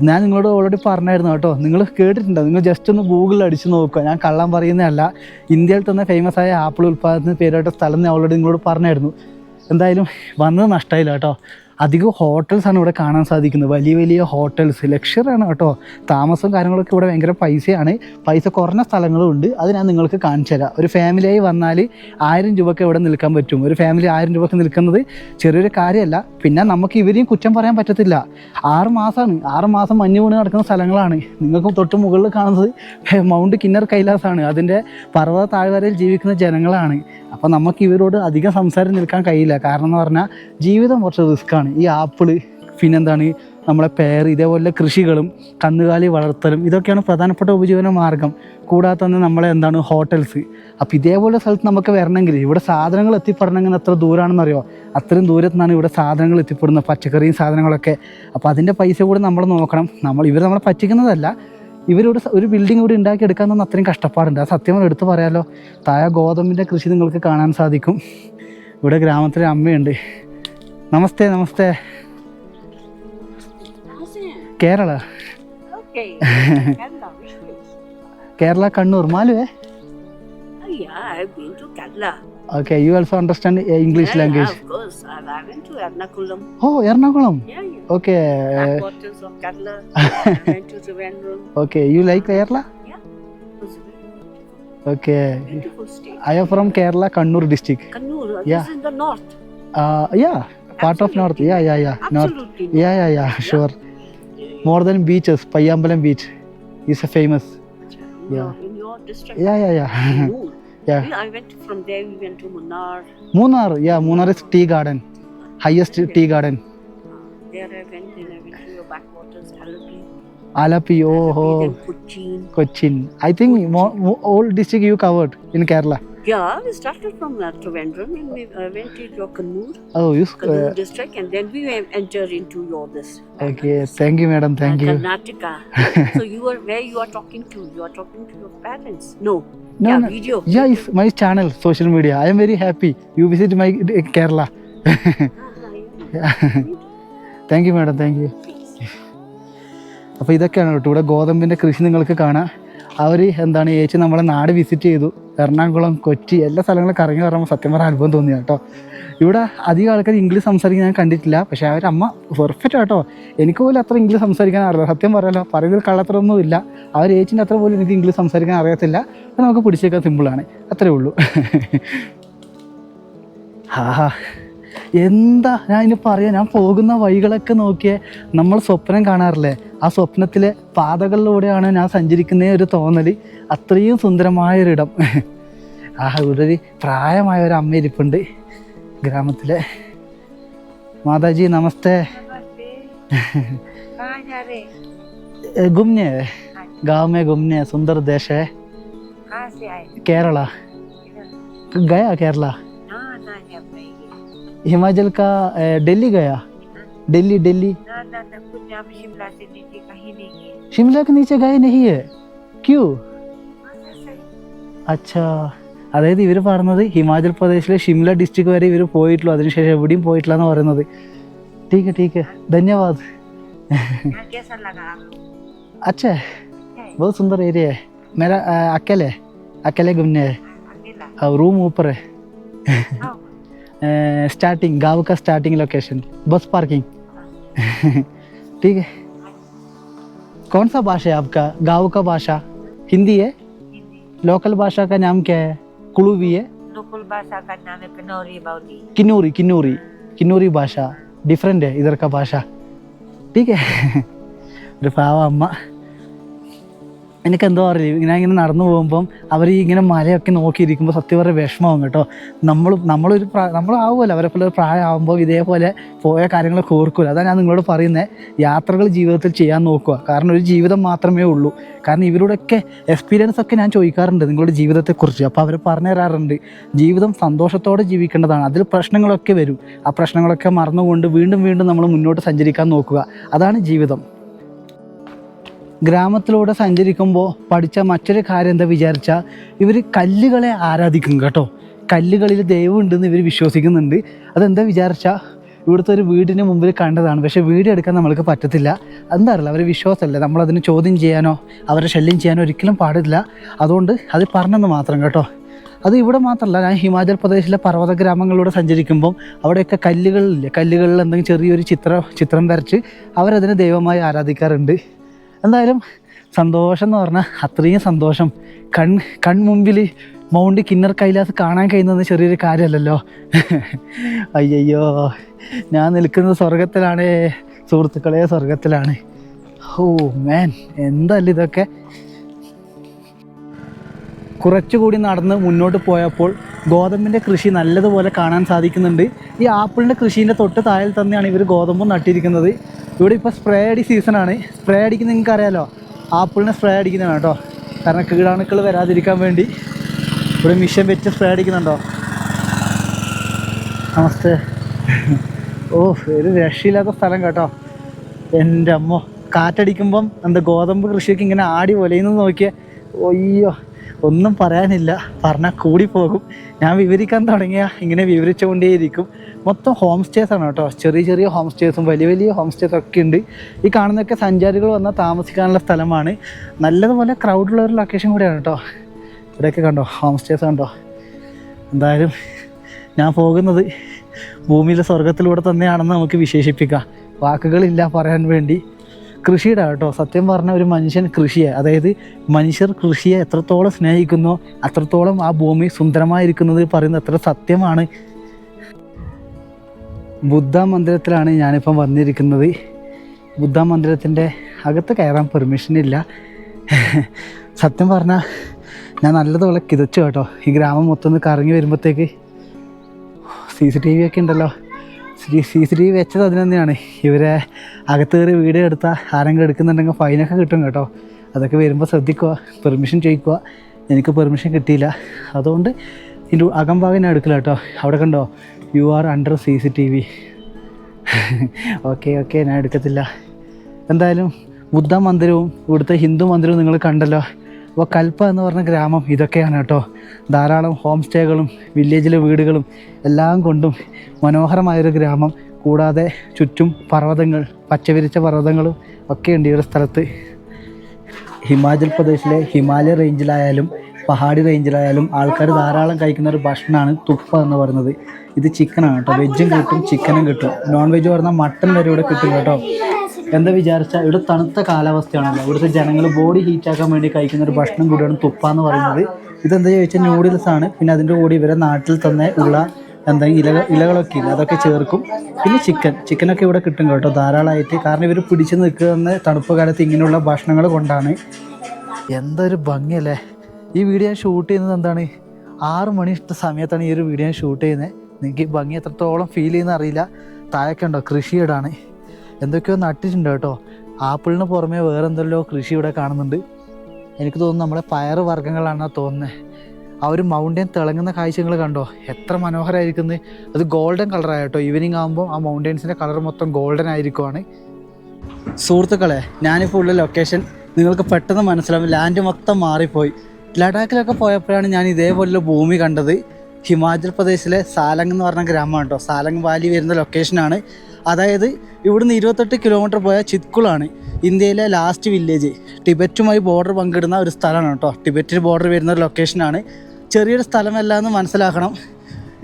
ഞാൻ നിങ്ങളോട് ഓൾറെഡി പറഞ്ഞായിരുന്നു കേട്ടോ, നിങ്ങൾ കേട്ടിട്ടുണ്ടോ? നിങ്ങൾ ജസ്റ്റ് ഒന്ന് ഗൂഗിളിൽ അടിച്ച് നോക്കുക, ഞാൻ കള്ളം പറയുന്നതല്ല. ഇന്ത്യയിൽ തന്നെ ഫേമസ് ആയ ആപ്പിൾ ഉൽപ്പാദനത്തിന് പേരായിട്ട് സ്ഥലം ഞാൻ ഓൾറെഡി നിങ്ങളോട് പറഞ്ഞായിരുന്നു. എന്തായാലും വന്നത് നഷ്ടമായില്ല കേട്ടോ. അധികം ഹോട്ടൽസാണ് ഇവിടെ കാണാൻ സാധിക്കുന്നത്, വലിയ വലിയ ഹോട്ടൽസ്, ലക്ഷറാണ് കേട്ടോ. താമസവും കാര്യങ്ങളൊക്കെ ഇവിടെ ഭയങ്കര പൈസയാണ്. പൈസ കുറഞ്ഞ സ്ഥലങ്ങളും ഉണ്ട്, അത് ഞാൻ നിങ്ങൾക്ക് കാണിച്ചു തരാം. ഒരു ഫാമിലിയായി വന്നാൽ 1000 രൂപയ്ക്ക് ഇവിടെ നിൽക്കാൻ പറ്റും. ഒരു ഫാമിലി 1000 രൂപയ്ക്ക് നിൽക്കുന്നത് ചെറിയൊരു കാര്യമല്ല. പിന്നെ നമുക്ക് ഇവരെയും കുറ്റം പറയാൻ പറ്റത്തില്ല. 6 മാസമാണ്, 6 മാസം മഞ്ഞ് വീണ് നടക്കുന്ന സ്ഥലങ്ങളാണ്. നിങ്ങൾക്ക് തൊട്ട് മുകളിൽ കാണുന്നത് മൗണ്ട് കിന്നർ കൈലാസാണ്, അതിൻ്റെ പർവ്വത താഴ്വരയിൽ ജീവിക്കുന്ന ജനങ്ങളാണ്. അപ്പോൾ നമുക്ക് ഇവരോട് അധികം സംസാരം നിൽക്കാൻ കഴിയില്ല. കാരണം എന്ന് പറഞ്ഞാൽ ജീവിതം കുറച്ച് റിസ്ക്കാണ്. ഈ ആപ്പിള്, പിന്നെന്താണ് നമ്മളെ പേർ, ഇതേപോലെ കൃഷികളും കന്നുകാലി വളർത്തലും ഇതൊക്കെയാണ് പ്രധാനപ്പെട്ട ഉപജീവന മാർഗം. കൂടാതെ തന്നെ നമ്മളെ എന്താണ് ഹോട്ടൽസ്. അപ്പോൾ ഇതേപോലെ സ്ഥലത്ത് നമുക്ക് വരണമെങ്കിൽ ഇവിടെ സാധനങ്ങൾ എത്തിപ്പെടണമെങ്കിൽ എത്ര ദൂരമാണെന്നറിയോ? അത്രയും ദൂരത്തു നിന്നാണ് ഇവിടെ സാധനങ്ങൾ എത്തിപ്പെടുന്നത്, പച്ചക്കറിയും സാധനങ്ങളൊക്കെ. അപ്പോൾ അതിൻ്റെ പൈസ കൂടി നമ്മൾ നോക്കണം. ഇവർ നമ്മളെ പറ്റിക്കുന്നതല്ല. ഇവരോട് ഒരു ബിൽഡിംഗ് കൂടി ഉണ്ടാക്കിയെടുക്കാൻ തന്നെ അത്രയും കഷ്ടപ്പാടുണ്ട്. ആ സത്യം എടുത്ത് പറയാമല്ലോ. താഴെ ഗോതമ്പിൻ്റെ കൃഷി നിങ്ങൾക്ക് കാണാൻ സാധിക്കും. ഇവിടെ ഗ്രാമത്തിലെ അമ്മയുണ്ട്. നമസ്തേ നമസ്തേ. Kerala. Okay. Kerala, which place? Kerala Kannur മാലുവേ. Yeah, I've been to Kerala. Okay, you also understand English language? Yeah, of course. I went to Ernakulam. Oh, Ernakulam. Yeah, yeah. Okay. Backwaters of Kerala. I went to Trivandrum. Okay, you like Kerala? Yeah. It was a very Okay. beautiful state. I am from Kerala, Kannur district. Kannur, Yeah. this is in the north. Yeah, part of north. Absolutely. Yeah. North. Absolutely. Yeah, sure. More than beaches, Payyambalam beach is famous. Yeah. In your district? Yeah. Kannur. Yeah. I went from there, we went to Munnar. Munnar, yeah, Munnar is tea garden. Highest tea garden. There I went, then I went to your backwaters, Alapi. Alapi, oh. Then Cochin. Cochin. I think all district you covered in Kerala. Yeah, we started from Trivandrum and we went to your Kannur. Oh, you. Kannur district, and then we entered into your this. Okay, thank you, madam. Thank you. Karnataka. So you are where you are talking to? You are talking to your parents? No. No, Yeah, no. video. Yeah, it's my channel, social media. I am very happy. You visit my Kerala. Thank you, madam. Thank you. അപ്പോൾ ഇതൊക്കെയാണ് കേട്ടോ ഇവിടെ ഗോതമ്പിൻ്റെ കൃഷി നിങ്ങൾക്ക് കാണാം. അവർ എന്താണ് ചേച്ചി നമ്മളെ നാട് വിസിറ്റ് ചെയ്തു. എറണാകുളം, കൊച്ചി എല്ലാ സ്ഥലങ്ങളും കറങ്ങി പറയുമ്പോൾ സത്യം പറഞ്ഞാൽ അനുഭവം തോന്നി കേട്ടോ. ഇവിടെ അധികം ആൾക്കാർ ഇംഗ്ലീഷ് സംസാരിക്കാൻ ഞാൻ കണ്ടിട്ടില്ല. പക്ഷേ അവരമ്മ പെർഫെക്റ്റ് കേട്ടോ. എനിക്ക് പോലും അത്ര ഇംഗ്ലീഷ് സംസാരിക്കാൻ അറിയില്ല, സത്യം പറയാലോ. പറയുന്നതിൽ കള്ളത്തരമൊന്നും ഇല്ല. അവർ ചേച്ചിൻ്റെ അത്ര പോലും എനിക്ക് ഇംഗ്ലീഷ് സംസാരിക്കാൻ അറിയത്തില്ല. അത് നമുക്ക് പിടിച്ചേക്കാൻ സിമ്പിളാണ്, അത്രേ ഉള്ളൂ. എന്താ ഞാൻ ഇനി പറയാം. ഞാൻ പോകുന്ന വഴികളൊക്കെ നോക്കിയേ നമ്മൾ സ്വപ്നം കാണാറില്ലേ, ആ സ്വപ്നത്തിലെ പാതകളിലൂടെയാണ് ഞാൻ സഞ്ചരിക്കുന്ന ഒരു തോന്നൽ. അത്രയും സുന്ദരമായൊരിടം. ഇവിടെ ഒരു പ്രായമായ ഒരു അമ്മ ഇരിപ്പുണ്ട് ഗ്രാമത്തിലെ. മാതാജി നമസ്തേ. घूमने गाँव में घूमने सुंदर देश है. कहाँ से आए? केरला गया. केरला हिमाचल का दिल्ली गया. दिल्ली ना कुछ यहाँ पे शिमला से नीचे कहीं नहीं है. शिमला के नीचे गए नहीं है. क्यों? अच्छा, അതായത് ഇവർ പറഞ്ഞത് ഹിമാചൽ പ്രദേശിലെ ഷിംല ഡിസ്ട്രിക്ട് വരെ ഇവർ പോയിട്ടുള്ളൂ, അതിനുശേഷം എവിടെയും പോയിട്ടില്ല എന്ന് പറയുന്നത്. ठीक है धन्यवाद. कैसा लगा? अच्छा है, बहुत सुंदर एरिया है. मेरा अकेले घूमने है. और रूम ऊपर है. स्टार्टिंग गाँव का स्टार्टिंग लोकेशन, बस पार्किंग. ठीक है. कौन सा भाषा है आपका? गाँव का भाषा हिंदी है. लोकल भाषा का नाम क्या है? कुलूवी है. लोकल भाषा का नाम है किन्नौरी बाउली. किन्नौरी भाषा डिफरेंट है इधर का भाषा. ठीक है. ഒരു പാവ അമ്മ. എനിക്കെന്തോ അറിയില്ല, ഞാൻ ഇങ്ങനെ നടന്നു പോകുമ്പം അവർ ഇങ്ങനെ മലയൊക്കെ നോക്കിയിരിക്കുമ്പോൾ സത്യം പറഞ്ഞ വിഷമമാകും കേട്ടോ. നമ്മളാവുമല്ലോ അവരെ പോലെ പ്രായമാകുമ്പോൾ ഇതേപോലെ പോയ കാര്യങ്ങളൊക്കെ ഓർക്കില്ല. അതാണ് ഞാൻ നിങ്ങളോട് പറയുന്നത്, യാത്രകൾ ജീവിതത്തിൽ ചെയ്യാൻ നോക്കുക. കാരണം ഒരു ജീവിതം മാത്രമേ ഉള്ളൂ. കാരണം ഇവരോടൊക്കെ എക്സ്പീരിയൻസ് ഒക്കെ ഞാൻ ചോദിക്കാറുണ്ട് നിങ്ങളുടെ ജീവിതത്തെക്കുറിച്ച്. അപ്പോൾ അവർ പറഞ്ഞു തരാറുണ്ട് ജീവിതം സന്തോഷത്തോടെ ജീവിക്കേണ്ടതാണ്, അതിൽ പ്രശ്നങ്ങളൊക്കെ വരും. ആ പ്രശ്നങ്ങളൊക്കെ മറന്നുകൊണ്ട് വീണ്ടും നമ്മൾ മുന്നോട്ട് സഞ്ചരിക്കാൻ നോക്കുക. അതാണ് ജീവിതം. ഗ്രാമത്തിലൂടെ സഞ്ചരിക്കുമ്പോൾ പഠിച്ച മറ്റൊരു കാര്യം എന്താ വിചാരിച്ചാൽ ഇവർ കല്ലുകളെ ആരാധിക്കും കേട്ടോ. കല്ലുകളിൽ ദൈവം ഉണ്ടെന്ന് ഇവർ വിശ്വസിക്കുന്നുണ്ട്. അതെന്താ വിചാരിച്ചാൽ ഇവിടുത്തെ ഒരു വീടിന് മുമ്പിൽ കണ്ടതാണ്. പക്ഷേ വീഡിയോ എടുക്കാൻ നമ്മൾക്ക് പറ്റത്തില്ല. എന്താ അറിയില്ല, അവർ വിശ്വാസമല്ലേ, നമ്മളതിന് ചോദ്യം ചെയ്യാനോ അവരെ ശല്യം ചെയ്യാനോ ഒരിക്കലും പാടില്ല. അതുകൊണ്ട് അത് പറഞ്ഞെന്ന് മാത്രം കേട്ടോ. അത് ഇവിടെ മാത്രമല്ല, ഞാൻ ഹിമാചൽ പ്രദേശിലെ പർവ്വത ഗ്രാമങ്ങളിലൂടെ സഞ്ചരിക്കുമ്പം അവിടെയൊക്കെ കല്ലുകളിൽ എന്തെങ്കിലും ചെറിയൊരു ചിത്രം വരച്ച് അവരതിനെ ദൈവമായി ആരാധിക്കാറുണ്ട്. എന്തായാലും സന്തോഷം എന്ന് പറഞ്ഞാൽ അത്രയും സന്തോഷം. കൺമുമ്പിൽ മൗണ്ട് കിന്നർ കൈലാസ് കാണാൻ കഴിയുന്നത് ചെറിയൊരു കാര്യമല്ലല്ലോ. അയ്യോ, ഞാൻ നിൽക്കുന്നത് സ്വർഗത്തിലാണ് സുഹൃത്തുക്കളെ, സ്വർഗത്തിലാണ്. ഓ മാൻ, എന്തല്ല ഇതൊക്കെ. കുറച്ചുകൂടി നടന്ന് മുന്നോട്ട് പോയപ്പോൾ ഗോതമ്പിൻ്റെ കൃഷി നല്ലതുപോലെ കാണാൻ സാധിക്കുന്നുണ്ട്. ഈ ആപ്പിളിൻ്റെ കൃഷീൻ്റെ തൊട്ട് താഴെ തന്നെയാണ് ഇവർ ഗോതമ്പ് നട്ടിരിക്കുന്നത്. ഇവിടെ ഇപ്പോൾ സ്പ്രേ അടി സീസണാണ്. സ്പ്രേ അടിക്കുന്ന നിങ്ങൾക്ക് അറിയാലോ, ആപ്പിളിനെ സ്പ്രേ അടിക്കുന്നതാണ് കേട്ടോ. കാരണം കീടാണുക്കൾ വരാതിരിക്കാൻ വേണ്ടി ഇവിടെ മിഷൻ വെച്ച് സ്പ്രേ അടിക്കുന്നുണ്ടോ. നമസ്തേ. ഓ, ഒരു രക്ഷയില്ലാത്ത സ്ഥലം കേട്ടോ. എൻ്റെ അമ്മോ, കാറ്റടിക്കുമ്പം എന്താ ഗോതമ്പ് കൃഷിയൊക്കെ ഇങ്ങനെ ആടി ഒലയുന്നു നോക്കിയേ. ഒയ്യോ, ഒന്നും പറയാനില്ല, പറഞ്ഞാൽ കൂടി പോകും. ഞാൻ വിവരിക്കാൻ തുടങ്ങിയാൽ ഇങ്ങനെ വിവരിച്ചുകൊണ്ടേയിരിക്കും. മൊത്തം ഹോം സ്റ്റേസാണ് കേട്ടോ. ചെറിയ ഹോം സ്റ്റേസും വലിയ ഹോം സ്റ്റേസ് ഒക്കെ ഉണ്ട്. ഈ കാണുന്നതൊക്കെ സഞ്ചാരികൾ വന്നാൽ താമസിക്കാനുള്ള സ്ഥലമാണ്. നല്ലതുപോലെ ക്രൗഡുള്ള ഒരു ലൊക്കേഷൻ കൂടിയാണ് കേട്ടോ. ഇവിടെയൊക്കെ കണ്ടോ ഹോം സ്റ്റേസ് കണ്ടോ. എന്തായാലും ഞാൻ പോകുന്നത് ഭൂമിയിലെ സ്വർഗത്തിലൂടെ തന്നെയാണെന്ന് നമുക്ക് വിശേഷിപ്പിക്കാം. വാക്കുകളില്ല പറയാൻ വേണ്ടി. കൃഷിയുടെ കേട്ടോ, സത്യം പറഞ്ഞ ഒരു മനുഷ്യൻ കൃഷിയെ, അതായത് മനുഷ്യർ കൃഷിയെ എത്രത്തോളം സ്നേഹിക്കുന്നോ അത്രത്തോളം ആ ഭൂമി സുന്ദരമായിരിക്കുന്നത് പറയുന്നത് എത്ര സത്യമാണ്. ബുദ്ധ മന്ദിരത്തിലാണ് ഞാനിപ്പം വന്നിരിക്കുന്നത്. ബുദ്ധ മന്ദിരത്തിൻ്റെ അകത്ത് കയറാൻ പെർമിഷനില്ല. സത്യം പറഞ്ഞാൽ ഞാൻ നല്ലതുപോലെ കിതച്ചു കേട്ടോ. ഈ ഗ്രാമം മൊത്തം ഒന്ന് കറങ്ങി വരുമ്പോഴത്തേക്ക്. CCTV ഒക്കെ ഉണ്ടല്ലോ. CCTV വെച്ചത് അതിന് തന്നെയാണ്. ഇവരെ അകത്ത് കയറി വീഡിയോ എടുത്താൽ ആരെങ്കിലും എടുക്കുന്നുണ്ടെങ്കിൽ ഫൈനൊക്കെ കിട്ടും കേട്ടോ. അതൊക്കെ വരുമ്പോൾ ശ്രദ്ധിക്കുക, പെർമിഷൻ ചോദിക്കുക. എനിക്ക് പെർമിഷൻ കിട്ടിയില്ല, അതുകൊണ്ട് ഇതിൻ്റെ അകംഭാഗം ഞാൻ എടുക്കില്ല കേട്ടോ. അവിടെ കണ്ടോ, you are under CCTV. Okay, ഞാൻ എടുക്കത്തില്ല. എന്തായാലും ബുദ്ധ മന്ദിരവും ഇവിടുത്തെ ഹിന്ദു മന്ദിരവും നിങ്ങൾ കണ്ടല്ലോ. അപ്പോൾ കൽപ്പ എന്ന് പറഞ്ഞ ഗ്രാമം ഇതൊക്കെയാണ് കേട്ടോ. ധാരാളം ഹോം സ്റ്റേകളും വില്ലേജിലെ വീടുകളും എല്ലാം കൊണ്ടും മനോഹരമായൊരു ഗ്രാമം. കൂടാതെ ചുറ്റും പർവ്വതങ്ങൾ, പച്ചവിരിച്ച പർവ്വതങ്ങളും ഒക്കെ ഉണ്ട് ഈ ഒരു സ്ഥലത്ത്. ഹിമാചൽ പ്രദേശിലെ ഹിമാലയ റേഞ്ചിലായാലും പഹാഡി റേഞ്ചിലായാലും ആൾക്കാർ ധാരാളം കഴിക്കുന്ന ഒരു ഭക്ഷണമാണ് തുപ്പ എന്ന് പറയുന്നത്. ഇത് ചിക്കനാണ് കേട്ടോ. വെജും കിട്ടും ചിക്കനും കിട്ടും. നോൺ വെജ് പറഞ്ഞാൽ മട്ടൻ വരെ ഇവിടെ കിട്ടും കേട്ടോ. എന്താ വിചാരിച്ചാൽ ഇവിടെ തണുത്ത കാലാവസ്ഥയാണല്ലോ. ഇവിടുത്തെ ജനങ്ങൾ ബോഡി ഹീറ്റാക്കാൻ വേണ്ടി കഴിക്കുന്ന ഒരു ഭക്ഷണം കൂടിയാണ് തുപ്പ എന്ന് പറയുന്നത്. ഇതെന്താ ചോദിച്ചാൽ നൂഡിൽസാണ്. പിന്നെ അതിൻ്റെ കൂടി ഇവരെ നാട്ടിൽ തന്നെ ഉള്ള എന്തെങ്കിലും ഇലകളൊക്കെ ഇല്ല, അതൊക്കെ ചേർക്കും. പിന്നെ ചിക്കനൊക്കെ ഇവിടെ കിട്ടും കേട്ടോ ധാരാളമായിട്ട്. കാരണം ഇവർ പിടിച്ചു നിൽക്കുന്ന തണുപ്പ് കാലത്ത് ഇങ്ങനെയുള്ള ഭക്ഷണങ്ങൾ കൊണ്ടാണ്. എന്തൊരു ഭംഗിയല്ലേ. ഈ വീഡിയോ ഞാൻ ഷൂട്ട് ചെയ്യുന്നത് എന്താണ് 6 മണി സമയത്താണ് ഈ ഒരു വീഡിയോ ഞാൻ ഷൂട്ട് ചെയ്യുന്നത്. നിങ്ങൾക്ക് ഈ ഭംഗി എത്രത്തോളം ഫീൽ ചെയ്യുന്ന അറിയില്ല. താഴൊക്കെ ഉണ്ടോ കൃഷിയിടാണ്, എന്തൊക്കെയോ നട്ടിട്ടുണ്ട് കേട്ടോ. ആപ്പിളിന് പുറമെ വേറെ എന്തെല്ലോ കൃഷി ഇവിടെ കാണുന്നുണ്ട്. എനിക്ക് തോന്നുന്നു നമ്മളെ പയർ വർഗ്ഗങ്ങളാണെന്നാണ് തോന്നുന്നത്. ആ ഒരു മൗണ്ടൻ തിളങ്ങുന്ന കാഴ്ചകൾ കണ്ടോ, എത്ര മനോഹരമായിരിക്കുന്നത്. അത് ഗോൾഡൻ കളറാണ് കേട്ടോ. ഈവനിങ് ആകുമ്പോൾ ആ മൗണ്ടൻസിൻ്റെ കളർ മൊത്തം ഗോൾഡൻ ആയിരിക്കുവാണ്. സുഹൃത്തുക്കളെ, ഞാനിപ്പോൾ ഉള്ള ലൊക്കേഷൻ നിങ്ങൾക്ക് പെട്ടെന്ന് മനസ്സിലാവും. ലാൻഡ് മൊത്തം മാറിപ്പോയി. ലഡാക്കിലൊക്കെ പോയപ്പോഴാണ് ഞാൻ ഇതേപോലുള്ള ഭൂമി കണ്ടത്. ഹിമാചൽ പ്രദേശിലെ സാലങ് എന്ന് പറഞ്ഞ ഗ്രാമമാണ് കേട്ടോ. സാലങ് വാലി വരുന്ന ലൊക്കേഷനാണ്. അതായത് ഇവിടുന്ന് 28 കിലോമീറ്റർ പോയ ചിത്കുളാണ് ഇന്ത്യയിലെ ലാസ്റ്റ് വില്ലേജ്. ടിബറ്റുമായി ബോർഡർ പങ്കിടുന്ന ഒരു സ്ഥലമാണ് കേട്ടോ. ടിബറ്റിൽ ബോർഡർ വരുന്ന ഒരു ലൊക്കേഷനാണ്. ചെറിയൊരു സ്ഥലമല്ല എന്ന് മനസ്സിലാക്കണം.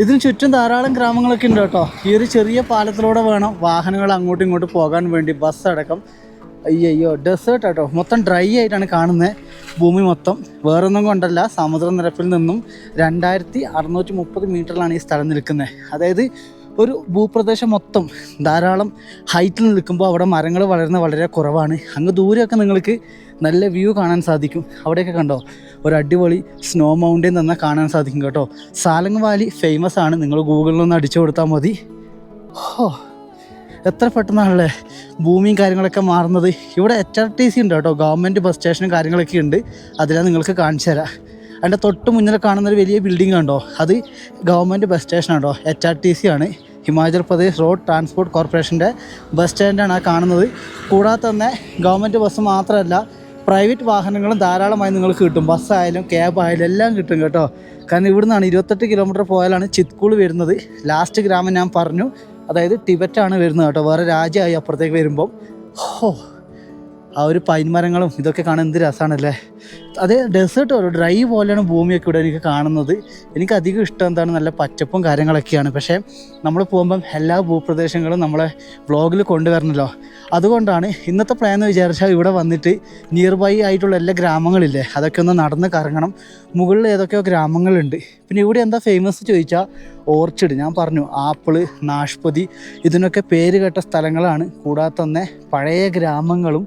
ഇതിന് ചുറ്റും ധാരാളം ഗ്രാമങ്ങളൊക്കെ ഉണ്ട് കേട്ടോ. ഈ ഒരു ചെറിയ പാലത്തിലൂടെ വേണം വാഹനങ്ങൾ അങ്ങോട്ടും ഇങ്ങോട്ടും പോകാൻ വേണ്ടി, ബസ് അടക്കം. അയ്യോ, ഡെസേർട്ട് കേട്ടോ. മൊത്തം ഡ്രൈ ആയിട്ടാണ് കാണുന്നത് ഭൂമി മൊത്തം. വേറൊന്നും കൊണ്ടല്ല, സമുദ്രനിരപ്പിൽ നിന്നും 2630 മീറ്ററിലാണ് ഈ സ്ഥലം നിൽക്കുന്നത്. അതായത് ഒരു ഭൂപ്രദേശം മൊത്തം ധാരാളം ഹൈറ്റിൽ നിൽക്കുമ്പോൾ അവിടെ മരങ്ങൾ വളരുന്നത് വളരെ കുറവാണ്. അങ്ങ് ദൂരെയൊക്കെ നിങ്ങൾക്ക് നല്ല വ്യൂ കാണാൻ സാധിക്കും. അവിടെയൊക്കെ കണ്ടോ ഒരു അടിപൊളി സ്നോ മൗണ്ടൻ തന്നെ കാണാൻ സാധിക്കും കേട്ടോ. സാലങ് വാലി ഫേമസ് ആണ്. നിങ്ങൾ ഗൂഗിളിലൊന്ന് അടിച്ചു കൊടുത്താൽ മതി. എത്ര പെട്ടെന്നാണല്ലേ ഭൂമിയും കാര്യങ്ങളൊക്കെ മാറുന്നത്. ഇവിടെ HRTC ഉണ്ട് കേട്ടോ. ഗവൺമെൻറ് ബസ് സ്റ്റേഷനും കാര്യങ്ങളൊക്കെ ഉണ്ട്. അതിലാണ് നിങ്ങൾക്ക് കാണിച്ചു തരാം. അതിൻ്റെ തൊട്ട് മുന്നിൽ കാണുന്നൊരു വലിയ ബിൽഡിംഗ് കണ്ടോ, അത് ഗവൺമെൻറ് ബസ് സ്റ്റേഷനാണ് കേട്ടോ. HRTC ആണ്, ഹിമാചൽ പ്രദേശ് റോഡ് ട്രാൻസ്പോർട്ട് കോർപ്പറേഷൻ്റെ ബസ് സ്റ്റാൻഡാണ് ആ കാണുന്നത്. കൂടാതെ തന്നെ ഗവൺമെൻറ് ബസ് മാത്രമല്ല, പ്രൈവറ്റ് വാഹനങ്ങളും ധാരാളമായി നിങ്ങൾക്ക് കിട്ടും. ബസ്സായാലും ക്യാബ് ആയാലും എല്ലാം കിട്ടും കേട്ടോ. കാരണം ഇവിടെ നിന്നാണ് 28 കിലോമീറ്റർ പോയാലാണ് ചിത്കുൾ വരുന്നത്. ലാസ്റ്റ് ഗ്രാമം ഞാൻ പറഞ്ഞു അതായത് ടിബറ്റാണ് വരുന്നത് കേട്ടോ, വേറെ രാജ്യമായി അപ്പുറത്തേക്ക് വരുമ്പം. ഹോ, ആ ഒരു പൈൻ മരങ്ങളും ഇതൊക്കെ കാണാൻ എന്ത് രസമാണല്ലേ. അതേ ഡെസേർട്ട് പോലെ ഡ്രൈ പോലെയാണ് ഭൂമിയൊക്കെ ഇവിടെ എനിക്ക് കാണുന്നത്. എനിക്ക് അധികം ഇഷ്ടം എന്താണ്, നല്ല പച്ചപ്പും കാര്യങ്ങളൊക്കെയാണ്. പക്ഷേ നമ്മൾ പോകുമ്പം എല്ലാ ഭൂപ്രദേശങ്ങളും നമ്മളെ വ്ളോഗിൽ കൊണ്ടുവരണമല്ലോ. അതുകൊണ്ടാണ് ഇന്നത്തെ പ്ലാൻ എന്ന് വിചാരിച്ചാൽ ഇവിടെ വന്നിട്ട് നിയർ ബൈ ആയിട്ടുള്ള എല്ലാ ഗ്രാമങ്ങളില്ലേ അതൊക്കെ ഒന്ന് നടന്ന് കറങ്ങണം. മുകളിൽ ഏതൊക്കെയോ ഗ്രാമങ്ങളുണ്ട്. പിന്നെ ഇവിടെ എന്താ ഫേമസ് ചോദിച്ചാൽ ഓർച്ചിഡ്. ഞാൻ പറഞ്ഞു ആപ്പിള്, നാഷ്പതി ഇതിനൊക്കെ പേര് കേട്ട സ്ഥലങ്ങളാണ്. കൂടാതെ തന്നെ പഴയ ഗ്രാമങ്ങളും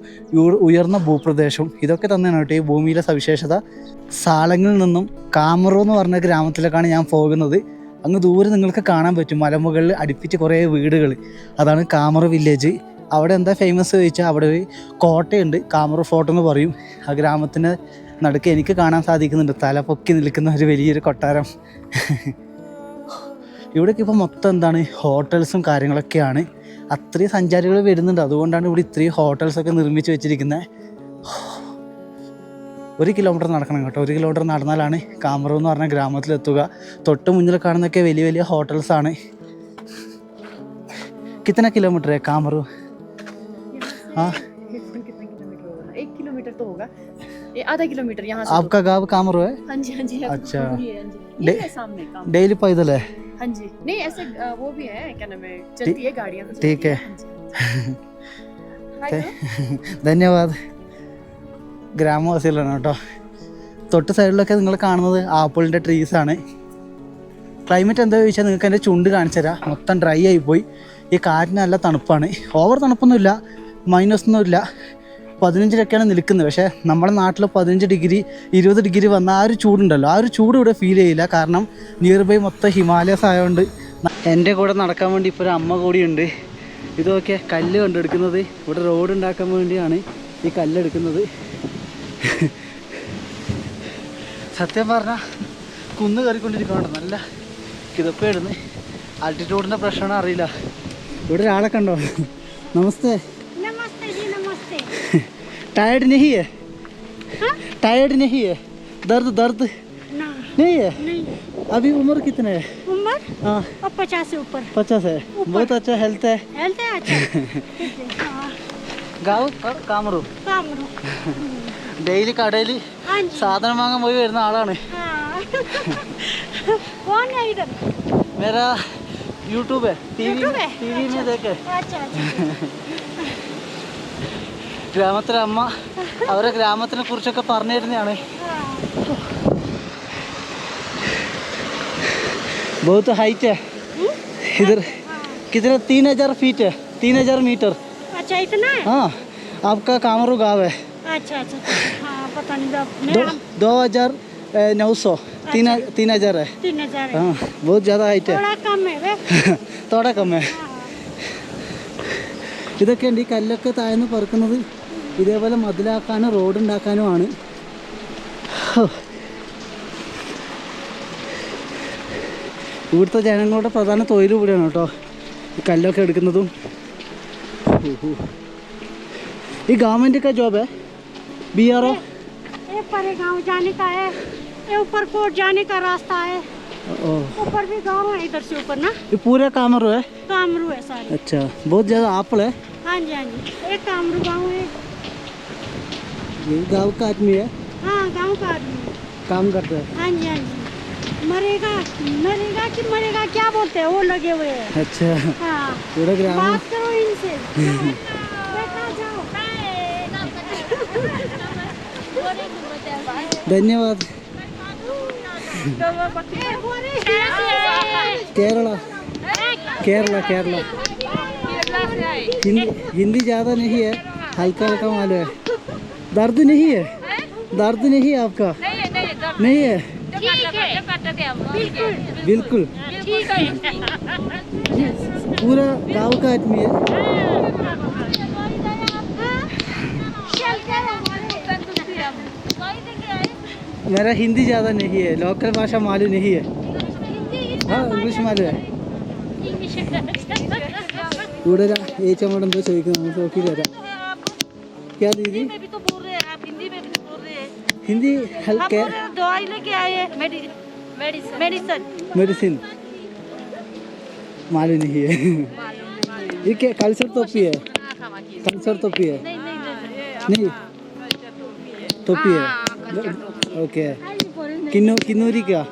ഉയർന്ന ഭൂപ്രദേശവും ഇതൊക്കെ തന്നെയാണ് കേട്ടോ ഈ ഭൂമിയിലെ സവിശേഷത. സാലങ്ങിൽ നിന്നും കാമറൂ എന്ന് പറഞ്ഞ ഗ്രാമത്തിലേക്കാണ് ഞാൻ പോകുന്നത്. അങ്ങ് ദൂരെ നിങ്ങൾക്ക് കാണാൻ പറ്റും മലമുകളിൽ അടുപ്പിച്ച് കുറേ വീടുകൾ. അതാണ് കാമറൂ വില്ലേജ്. അവിടെ എന്താ ഫേമസ് ചോദിച്ചാൽ അവിടെ ഒരു കോട്ടയുണ്ട്, കാമറൂ ഫോർട്ട് എന്ന് പറയും. ആ ഗ്രാമത്തിന് നടുക്ക് എനിക്ക് കാണാൻ സാധിക്കുന്നുണ്ട് തല പൊക്കി നിൽക്കുന്ന ഒരു വലിയൊരു കൊട്ടാരം. ഇവിടേക്ക് ഇപ്പോൾ മൊത്തം എന്താണ് ഹോട്ടൽസും കാര്യങ്ങളൊക്കെയാണ്. അത്രയും സഞ്ചാരികൾ വരുന്നുണ്ട്. അതുകൊണ്ടാണ് ഇവിടെ ഇത്രയും ഹോട്ടൽസൊക്കെ നിർമ്മിച്ച് വെച്ചിരിക്കുന്നത്. 1 കിലോമീറ്റർ നടക്കണം കേട്ടോ. 1 കിലോമീറ്റർ നടന്നാലാണ് കാമറൂ എന്ന് പറഞ്ഞ ഗ്രാമത്തിലെത്തുക. തൊട്ട് മുന്നിൽ കാണുന്നതൊക്കെ വലിയ വലിയ ഹോട്ടൽസാണ്. कितना किलोमीटर है कामरू? हाँ, 1 किलोमीटर तो होगा, ये आधा किलोमीटर यहाँ से। आपका गाँव कामरू है? हाँ जी हाँ जी। अच्छा, ये है सामने काम। डेली पैदल है? हाँ जी, नहीं ऐसे वो भी है, क्या नाम है, चलती है गाड़ियाँ। ठीक है, ധന്യവാദ്. ഗ്രാമവാസികളാണ് കേട്ടോ. തൊട്ട് സൈഡിലൊക്കെ നിങ്ങൾ കാണുന്നത് ആപ്പിളിൻ്റെ ട്രീസാണ്. ക്ലൈമറ്റ് എന്താ ചോദിച്ചാൽ നിങ്ങൾക്ക് എൻ്റെ ചുണ്ട് കാണിച്ചു തരാം. മൊത്തം ഡ്രൈ ആയിപ്പോയി. ഈ കാറ്റിന് നല്ല തണുപ്പാണ്. ഓവർ തണുപ്പൊന്നുമില്ല, മൈനസൊന്നുമില്ല. 15-ലൊക്കെയാണ് നിൽക്കുന്നത്. പക്ഷേ നമ്മുടെ നാട്ടിൽ 15 ഡിഗ്രി 20 ഡിഗ്രി വന്ന ആ ഒരു ചൂടുണ്ടല്ലോ, ആ ഒരു ചൂട് ഇവിടെ ഫീൽ ചെയ്യില്ല. കാരണം നിയർ ബൈ മൊത്തം ഹിമാലയസ് ആയതുകൊണ്ട്. എൻ്റെ കൂടെ നടക്കാൻ വേണ്ടി ഇപ്പോൾ ഒരു അമ്മ കൂടിയുണ്ട്. ഇതൊക്കെ കല്ല് കണ്ടെടുക്കുന്നത് ഇവിടെ റോഡ് ഉണ്ടാക്കാൻ വേണ്ടിയാണ് ഈ കല്ലെടുക്കുന്നത്. സത്യം പറഞ്ഞാൽ കുന്ന് കയറിക്കൊണ്ടിരിക്കുന്നുണ്ട്. നല്ല കിതപ്പേടുന്ന്. ആൾട്ടിറ്റ്യൂഡിൻ്റെ പ്രശ്നമാണ് അറിയില്ല. ഇവിടെ ഒരാളെ കണ്ടോ? നമസ്തേ. टायर्ड नहीं है? टायर्ड नहीं है? दर्द दर्द नहीं है? अभी उम्र कितने है? उम्र हाँ 50 से ऊपर। 50 है, बहुत अच्छा हेल्थ है। हेल्थ है अच्छा। गाँव कामरू. ഡെയിലി കടയിൽ സാധനം വാങ്ങാൻ പോയി വരുന്ന ആളാണ്. कौन है इधर? मेरा यूट्यूब है, टीवी में देखे. अच्छा। ഗ്രാമത്തിലെ അമ്മ അവരെ ഗ്രാമത്തിനെ കുറിച്ചൊക്കെ പറഞ്ഞു തരുന്നതാണ്. बहुत हाइट है इधर. कितना 3000 फीट है, 3000 मीटर. अच्छा इतना है? हाँ, आपका कामरू गाँव है. अच्छा हाँ पता नहीं. 2900 3000 है. 3000 है. हाँ, बहुत ज़्यादा हाइट है. थोड़ा कम है वे. थोड़ा कम है. ഇതൊക്കെയുണ്ട് ഈ കല്ലൊക്കെ താഴ്ന്ന് പറക്കുന്നത്. ഇതേപോലെ മതിലാക്കാനും റോഡ് ഉണ്ടാക്കാനുമാണ്. ഇവിടുത്തെ ജനങ്ങളുടെ പ്രധാന തൊഴിൽ കൂടിയാണ് കേട്ടോ ഈ കല്ലൊക്കെ എടുക്കുന്നതും. ഈ ഗവൺമെൻറ് का जॉब है? BRO? ये परे गांव जाने का है, ये ऊपर कोट जाने का रास्ता है. ऊपर भी गांव है इधर से ऊपर ना. ये पूरा कामरू है? कामरू है सारे. अच्छा, बहुत ज़्यादा आपिल है. हाँ जी. एक कामरू गांव है. ये गाँव का आदमी है? हाँ गांव का आदमी काम करता है. हाँ जी. मरेगा कि मरेगा क्या बोलते हैं वो लगे हुए हैं. अच्छा, हाँ पूरा ग्राम. बात करो इनसे. बेटा जाओ. धन्यवाद. केरला. हिंदी ज़्यादा नहीं है, हल्का हल्का मालूम है. दर्द नहीं है? दर्द नहीं है आपका? नहीं है. बिल्कुल पूरा गाँव का आदमी है. मेरा हिंदी ज़्यादा नहीं है, लोकल भाषा मालूम नहीं है. हाँ इंग्लिश मालूम है. ഇവിടെ ഏച്ചമ്മോട് എന്തോ ചോദിക്കുന്നത്, നമുക്ക് നോക്കി തരാം. क्या दीदी? हिंदी हल्के. दवाई लेके आए. मेडिसिन मेडिसिन मालूम नहीं है. ये क्या कल्चर टोपी है? कल्चर टोपी है? नहीं टोपी है। ओके किन्नूरी क्या?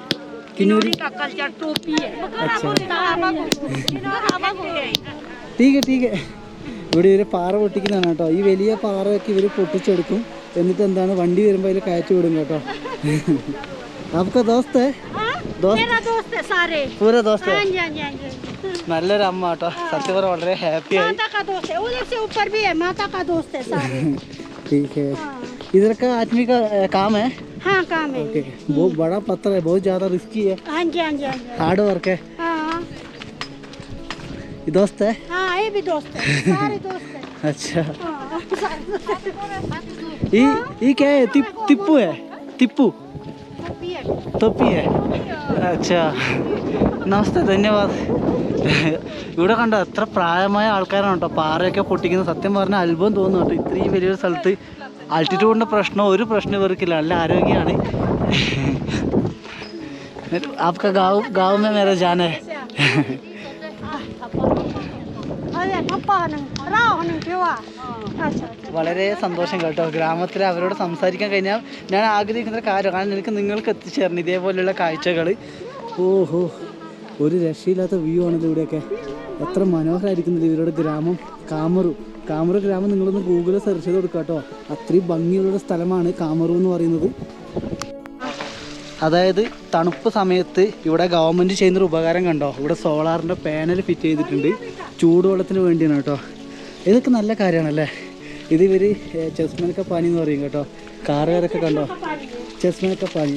किन्नूरी का कल्चर टोपी है। अच्छा ठीक है ഇവിടെ ഇവർ പാറ പൊട്ടിക്കുന്നതാണ് കേട്ടോ. ഈ വലിയ പാറയൊക്കെ ഇവർ പൊട്ടിച്ചെടുക്കും. എന്നിട്ട് എന്താണ് വണ്ടി വരുമ്പോൾ അതിൽ കയറ്റി വിടും കേട്ടോ. आपका दोस्त है? मेरा दोस्त है सारे पूरा दोस्त है? हाँ जी हाँ जी हाँ जी നല്ലൊരു അമ്മ കേട്ടോ. സത്യം പറഞ്ഞാൽ വളരെ ഹാപ്പി ആയി. माता का दोस्त है उधर से ऊपर भी है माता का दोस्त है सारे ठीक है इधर का आदमी का काम है? हाँ काम है ओके बहुत बड़ा पत्थर है बहुत ज़्यादा रिस्की है हाँ जी हाँ जी हाँ जी हार्ड वर्क है. हाँ ये दोस्त है? हाँ ये भी दोस्त है सारे दोस्त है अच्छा हाँ, सारे दोस्त है। ये क्या है? टिप्पू है? टिप्पू टोपी है തൊപ്പി है? अच्छा നമസ്തേ ധന്യവാദ്. ഇവിടെ കണ്ടോ എത്ര പ്രായമായ ആൾക്കാരാണ് കേട്ടോ പാറയൊക്കെ പൊട്ടിക്കുന്നത്. സത്യം പറഞ്ഞാൽ അത്ഭുതം തോന്നുന്നു കേട്ടോ. ഇത്രയും വലിയൊരു സ്ഥലത്ത് ആൾട്ടിറ്റ്യൂഡിൻ്റെ ഒരു പ്രശ്നം ഇവർക്കില്ല. നല്ല ആരോഗ്യമാണ്. आपका गाँव में मेरा जाना है. अरे पप्पा ने राव ने क्यों अच्छा വളരെ സന്തോഷം കേട്ടോ. ഗ്രാമത്തിൽ അവരോട് സംസാരിക്കാൻ കഴിഞ്ഞാൽ ഞാൻ ആഗ്രഹിക്കുന്ന കാര്യം. കാരണം എനിക്ക് നിങ്ങൾക്ക് എത്തിച്ചേരണം ഇതേപോലെയുള്ള കാഴ്ചകൾ. ഓഹോ ഒരു രക്ഷയില്ലാത്ത വ്യൂ ആണിത്. ഇവിടെയൊക്കെ എത്ര മനോഹരമായിരിക്കുന്നത് ഇവരുടെ ഗ്രാമം. കാമറു ഗ്രാമം നിങ്ങളൊന്ന് ഗൂഗിളിൽ സെർച്ച് ചെയ്ത് കൊടുക്കുക കേട്ടോ. അത്രയും ഭംഗിയുള്ള സ്ഥലമാണ് കാമറു എന്ന് പറയുന്നത്. അതായത് തണുപ്പ് സമയത്ത് ഇവിടെ ഗവൺമെൻറ് ചെയ്യുന്നൊരു ഉപകാരം കണ്ടോ. ഇവിടെ സോളാറിൻ്റെ പാനൽ ഫിറ്റ് ചെയ്തിട്ടുണ്ട്. ചൂടുവെള്ളത്തിന് വേണ്ടിയാണ് കേട്ടോ. ഇതൊക്കെ നല്ല കാര്യമാണല്ലേ. ഇത് ഇവർ ചെസ്മനക്ക പാനി എന്ന് പറയും കേട്ടോ. കാറുകാരൊക്കെ കണ്ടോ ചെസ്മനക്ക പാനി.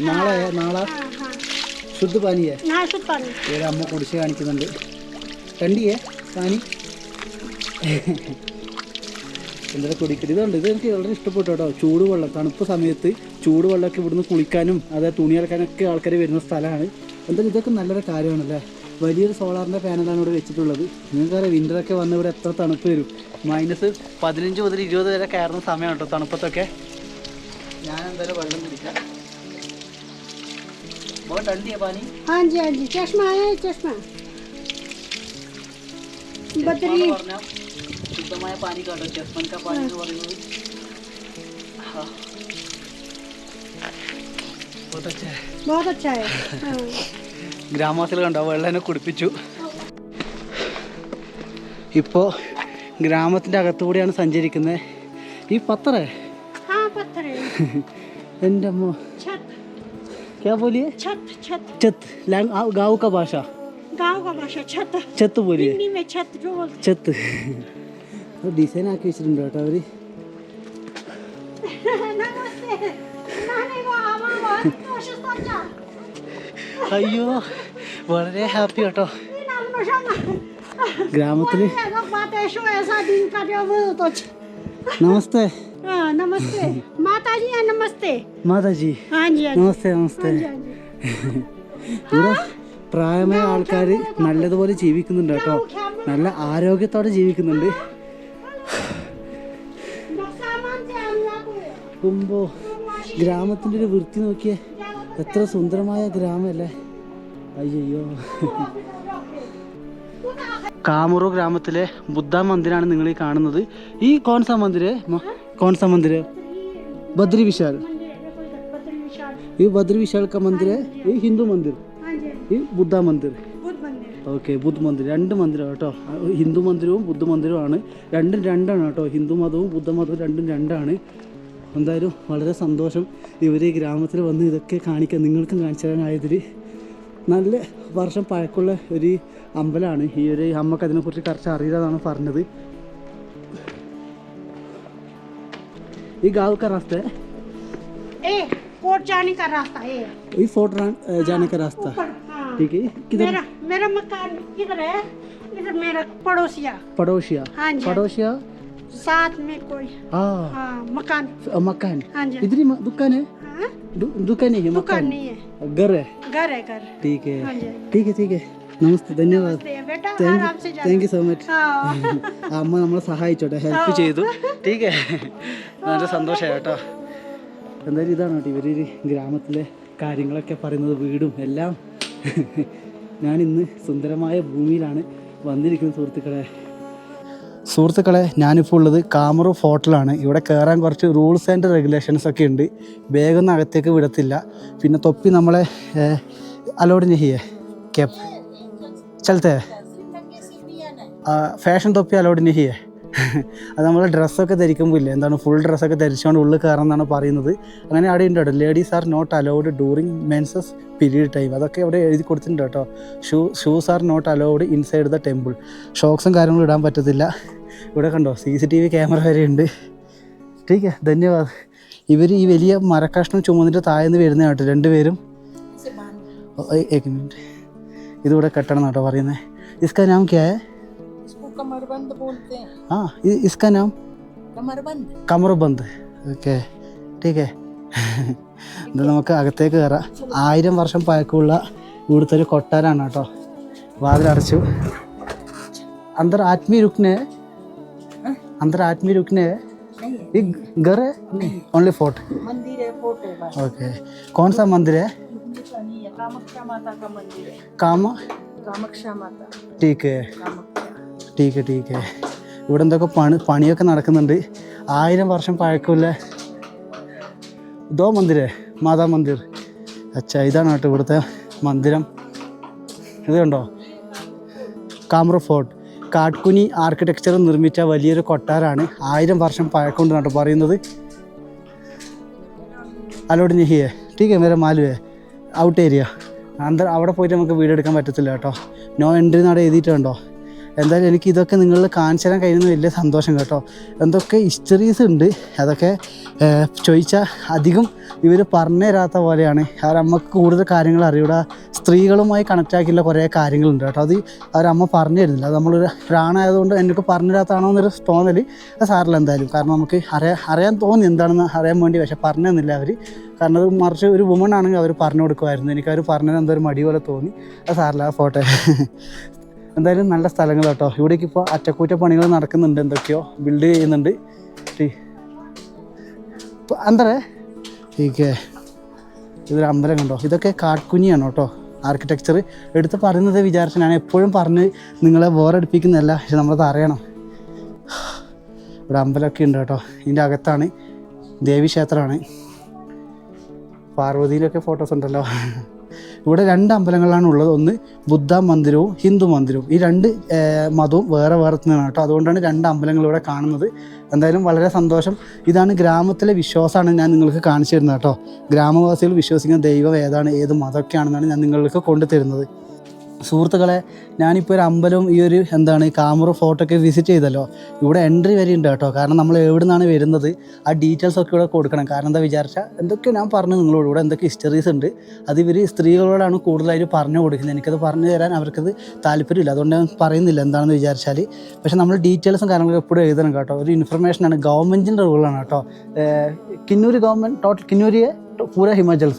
നാളെ ശുദ്ധ പാനിയേ ना शुद्ध पानी ഇവരെ അമ്മ കുടിച്ച് കാണിക്കുന്നുണ്ട്. കണ്ടിയേ പാനി എന്താ കുടിക്കരുത്. ഇതുണ്ട് ഇത് എനിക്ക് വളരെ ഇഷ്ടപ്പെട്ടു കേട്ടോ. ചൂടുവെള്ളം തണുപ്പ് സമയത്ത് ചൂടുവെള്ളമൊക്കെ ഇവിടുന്ന് കുളിക്കാനും അതായത് തുണി അലക്കാനൊക്കെ ആൾക്കാർ വരുന്ന സ്ഥലമാണ്. എന്തായാലും ഇതൊക്കെ നല്ലൊരു കാര്യമാണല്ലേ. വലിയൊരു സോളാറിൻ്റെ പാനലാണ് ഇവിടെ വെച്ചിട്ടുള്ളത്. നിങ്ങൾക്കറിയാം വിൻ്ററൊക്കെ വന്ന് ഇവിടെ എത്ര തണുപ്പ് വരും. -15 മുതൽ 20 വരെ കയറുന്ന സമയമാണ് കേട്ടോ തണുപ്പത്തൊക്കെ. ഞാൻ എന്തായാലും വെള്ളം കുടിക്കാം. बहुत ठंडी है पानी. हाँ जी चश्मा है चश्मा बदरी ശുദ്ധമായ പാനി കേട്ടോ. ചെസ്മൻക പാനി എന്ന് പറയുന്നത്. बहुत अच्छा है हाँ। ഗ്രാമവാസികൾ കണ്ടോ വെള്ളം കുടിപ്പിച്ചു. ഇപ്പോൾ ഗ്രാമത്തിൻ്റെ അകത്തുകൂടിയാണ് സഞ്ചരിക്കുന്നത്. ഈ പത്തറേ हाँ पत्थर है എൻ്റെ അമ്മ छत क्या बोलिए? छत छत छत गाँव का भाषा गाँव का भाषा छत छत बोलिए. हिंदी में छत जो बोलते छत ഡിസൈൻ ആക്കി വെച്ചിട്ടുണ്ട് കേട്ടോ അവർ. नमस्ते नानी को आमा बहुत कोशिश करता അയ്യോ വളരെ ഹാപ്പി കേട്ടോ. ये नाम नशा ഗ്രാമത്തിൽ अगर बात ऐसा ऐसा दिन का जो वो तो നമസ്തേ हाँ नमस्ते माता जी है नमस्ते മാതാജി हाँ जी നമസ്തേ നമസ്തേ. ഇവിടെ പ്രായമായ ആൾക്കാർ നല്ലതുപോലെ ജീവിക്കുന്നുണ്ട് കേട്ടോ. നല്ല ആരോഗ്യത്തോടെ ജീവിക്കുന്നുണ്ട്. കുമ്പോ ഗ്രാമത്തിൻ്റെ ഒരു വൃത്തി നോക്കിയേ. എത്ര സുന്ദരമായ ഗ്രാമമല്ലേ. അയ്യോ കാമറു ഗ്രാമത്തിലെ ബുദ്ധ മന്ദിരാണ് നിങ്ങൾ ഈ കാണുന്നത്. ഈ കോൺസാ മന്ദിർ बद्री विशाल. ये बद्री विशाल का मंदिर है. ये हिंदू मंदिर. ये बुद्धा मंदिर. ഓക്കെ ബുദ്ധ മന്ദിർ. രണ്ട് മന്ദിരമാണ് കേട്ടോ. ഹിന്ദു മന്ദിരവും ബുദ്ധ മന്ദിരവുമാണ്. രണ്ടാണ് കേട്ടോ. ഹിന്ദു മതവും ബുദ്ധ മതവും രണ്ടാണ്. എന്തായാലും വളരെ സന്തോഷം ഇവർ ഈ ഗ്രാമത്തിൽ വന്ന് ഇതൊക്കെ കാണിക്കാൻ നിങ്ങൾക്കും കാണിച്ചു തരാനായതിൽ. നല്ല വർഷം പഴക്കമുള്ള ഒരു അമ്പലമാണ്. ഈ ഒരു അമ്മക്ക് അതിനെക്കുറിച്ച് കുറച്ച് അറിയാതാണ് പറഞ്ഞത്. ഈ गाँव का रास्ता है. कोर्ट जाने का रास्ता है ये फोर्ट जाने का रास्ता. हाँ। ठीक है. किधर? मेरा मकान इधर है. इधर मेरा पड़ोसिया हाँ जी पड़ोसिया साथ में कोई हाँ मकान हाँ जी. इधर ही दुकान है. हाँ? दुकान नहीं है दुकान नहीं है घर है. घर ठीक है हाँ जी. ठीक है നമസ്തേ ധന്യവാദ്. बेटा താങ്ക് आराम से യു സോ മച്ച്. हाँ അമ്മ നമ്മളെ സഹായിച്ചോട്ടെ ഹെൽപ്പ് ചെയ്തു. ठीक है നല്ല സന്തോഷമായി കേട്ടോ. എന്തായാലും ഇതാണ് കേട്ടോ ഇവർ ഗ്രാമത്തിലെ കാര്യങ്ങളൊക്കെ പറയുന്നത്. വീടും എല്ലാം. ഞാനിന്ന് സുന്ദരമായ ഭൂമിയിലാണ് വന്നിരിക്കുന്നത് സുഹൃത്തുക്കളെ. സുഹൃത്തുക്കളെ, ഞാനിപ്പോൾ ഉള്ളത് കാമറൂഫ് ഫോർട്ടിലാണ്. ഇവിടെ കയറാൻ കുറച്ച് റൂൾസ് ആൻഡ് റെഗുലേഷൻസ് ഒക്കെ ഉണ്ട്. വേഗമൊന്നും അകത്തേക്ക് വിടത്തില്ല. പിന്നെ തൊപ്പി നമ്മളെ അലോഡ് ചെയ്യേ ക്യാപ് ചലത്തെ ഫാഷൻ തൊപ്പി അലോഡ് ചെയ്യേ. അത് നമ്മൾ ഡ്രസ്സൊക്കെ ധരിക്കുമ്പോൾ ഇല്ലേ, എന്താണ് ഫുൾ ഡ്രസ്സൊക്കെ ധരിച്ചുകൊണ്ട് ഉള്ളിൽ കയറണം എന്നാണ് പറയുന്നത്. അങ്ങനെ അവിടെ ഉണ്ട് കേട്ടോ, ladies are not allowed during menses period time. അതൊക്കെ അവിടെ എഴുതി കൊടുത്തിട്ടുണ്ട് കേട്ടോ. Shoes are not allowed inside the temple. ഷോക്സും കാര്യങ്ങളും ഇടാൻ പറ്റത്തില്ല. ഇവിടെ കണ്ടോ CCTV ക്യാമറ വരെ ഉണ്ട്. ടീക്ക് ധന്യവാദ്. ഇവർ ഈ വലിയ മരക്കഷ്ണം ചുമന്നിട്ട് താഴ്ന്ന് വരുന്ന കേട്ടോ രണ്ടുപേരും. ഇതിവിടെ കെട്ടണം കേട്ടോ പറയുന്നത്. ഇസ്കാ നാം ക്യാ ഹൈ? कमरबंद बोलते हैं। हाँ, इसका नाम കമർബന്ദ്. ഓക്കെ, ടീക്കേ. ഇത് നമുക്ക് അകത്തേക്ക് കയറാം. 1000 വർഷം പഴക്കമുള്ള ഇവിടുത്തെ ഒരു കൊട്ടാരാണ് കേട്ടോ. വാതിലടച്ചു. अंदर आदमी रुकने ये घर है? ओनली फोर्ट मंदिर है, फोर्ट है बस। ओके, कौन सा मंदिर है? कामाख्या माता का मंदिर है। कामाख्या माता। ठीक है, ठीक है. ഇവിടെ എന്തൊക്കെ പണിയൊക്കെ നടക്കുന്നുണ്ട്. 1000 വർഷം പഴക്കമുള്ള ദോ മന്ദിരേ, മാതാ മന്ദിർ. അച്ഛാ, ഇതാണ് കേട്ടോ ഇവിടുത്തെ മന്ദിരം. ഇത് കണ്ടോ, കാമറൂഫ് ഫോർട്ട്. കാട്കുനി ആർക്കിടെക്ചർ നിർമ്മിച്ച വലിയൊരു കൊട്ടാരാണ്. 1000 വർഷം പഴക്കമുണ്ട് കേട്ടോ പറയുന്നത്. അലോഡ് നഹിയേ, ടീക്ക് ഹേ, മേരെ മാലുവേ, ഔട്ട് ഏരിയ. അവിടെ പോയിട്ട് നമുക്ക് വീഡിയോ എടുക്കാൻ പറ്റത്തില്ല കേട്ടോ. നോ എൻട്രി എന്നാണ് എഴുതിയിട്ടുണ്ടോ. എന്തായാലും എനിക്ക് ഇതൊക്കെ നിങ്ങളിൽ കാണിച്ചു തരാൻ കഴിയുന്ന വലിയ സന്തോഷം കേട്ടോ. എന്തൊക്കെ ഹിസ്റ്ററീസ് ഉണ്ട്, അതൊക്കെ ചോദിച്ചാൽ അധികം ഇവർ പറഞ്ഞു തരാത്ത പോലെയാണ്. നമുക്ക് കൂടുതൽ കാര്യങ്ങൾ അറിയൂട. സ്ത്രീകളുമായി കണക്റ്റ് ആക്കിയുള്ള കുറേ കാര്യങ്ങളുണ്ട് കേട്ടോ. അത് അവരമ്മ പറഞ്ഞു തരുന്നില്ല. അത് നമ്മളൊരു ആണായതുകൊണ്ട് എനിക്ക് പറഞ്ഞു തരാത്താണോ എന്നൊരു തോന്നൽ. അത് സാറില്ല എന്തായാലും. കാരണം നമുക്ക് അറിയാൻ തോന്നി എന്താണെന്ന് അറിയാൻ വേണ്ടി. പക്ഷെ പറഞ്ഞു തന്നില്ല അവർ. കാരണം അത് മറിച്ച് ഒരു വുമൺ ആണെങ്കിൽ അവർ പറഞ്ഞു കൊടുക്കുമായിരുന്നു. എനിക്കവർ പറഞ്ഞത് എന്തോ ഒരു മടി പോലെ തോന്നി. അത് സാറില്ല, ആ ഫോട്ടോ. എന്തായാലും നല്ല സ്ഥലങ്ങൾ കേട്ടോ. ഇവിടേക്ക് ഇപ്പോൾ അറ്റകുറ്റപ്പണികൾ നടക്കുന്നുണ്ട്, എന്തൊക്കെയോ ബിൽഡ് ചെയ്യുന്നുണ്ട്. അന്തരേ ടീക്കേ. ഇതൊരു അമ്പലം കണ്ടോ. ഇതൊക്കെ കാട്കുനിയാണ് കേട്ടോ ആർക്കിടെക്ചർ. എടുത്ത് പറയുന്നത് വിചാരിച്ചു ഞാൻ എപ്പോഴും പറഞ്ഞ് നിങ്ങളെ ബോറടിപ്പിക്കുന്നതല്ല, പക്ഷെ നമ്മളത് അറിയണം. ഇവിടെ അമ്പലമൊക്കെ ഉണ്ട് കേട്ടോ. ഇതിൻ്റെ അകത്താണ് ദേവീക്ഷേത്രമാണ്. പാർവതിയിലൊക്കെ ഫോട്ടോസ് ഉണ്ടല്ലോ. ഇവിടെ 2 അമ്പലങ്ങളാണ് ഉള്ളത്. ഒന്ന് ബുദ്ധ മന്ദിരവും ഹിന്ദു മന്ദിരവും. ഈ 2 മതവും വേറെ നിന്നാണ് കേട്ടോ. അതുകൊണ്ടാണ് 2 അമ്പലങ്ങൾ ഇവിടെ കാണുന്നത്. എന്തായാലും വളരെ സന്തോഷം. ഇതാണ് ഗ്രാമത്തിലെ വിശ്വാസമാണ് ഞാൻ നിങ്ങൾക്ക് കാണിച്ചു തരുന്നത് കേട്ടോ. ഗ്രാമവാസികൾ വിശ്വസിക്കുന്ന ദൈവം ഏതാണ്, ഏത് മതമൊക്കെയാണെന്നാണ് ഞാൻ നിങ്ങൾക്ക് കൊണ്ടുതരുന്നത്. സുഹൃത്തുക്കളെ, ഞാനിപ്പോൾ ഒരു അമ്പലവും ഈ ഒരു കാമറൂഫ് ഫോർട്ടൊക്കെ വിസിറ്റ് ചെയ്തല്ലോ. ഇവിടെ എൻട്രി വരെ ഉണ്ട് കേട്ടോ. കാരണം നമ്മൾ എവിടെ നിന്നാണ് വരുന്നത് ആ ഡീറ്റെയിൽസൊക്കെ ഇവിടെ കൊടുക്കണം. കാരണം എന്താ വിചാരിച്ചാൽ എന്തൊക്കെ ഞാൻ പറഞ്ഞു നിങ്ങളോട്. ഇവിടെ എന്തൊക്കെ ഹിസ്റ്ററീസ് ഉണ്ട് അത് ഇവർ സ്ത്രീകളോടാണ് കൂടുതലായിട്ട് പറഞ്ഞു കൊടുക്കുന്നത്. എനിക്കത് പറഞ്ഞു തരാൻ അവർക്കത് താല്പര്യമില്ല. അതുകൊണ്ട് ഞാൻ പറയുന്നില്ല എന്താണെന്ന് വിചാരിച്ചാൽ. പക്ഷേ നമ്മൾ ഡീറ്റെയിൽസും കാര്യങ്ങളൊക്കെ എപ്പോഴും എഴുതണം കേട്ടോ. ഒരു ഇൻഫർമേഷനാണ്, ഗവൺമെൻറ്റിൻ്റെ റൂളാണ് കേട്ടോ. കിന്നൂർ ഗവൺമെൻറ് ടോട്ടൽ കിന്നൂരിയെ പൂര ഹിമാചൽ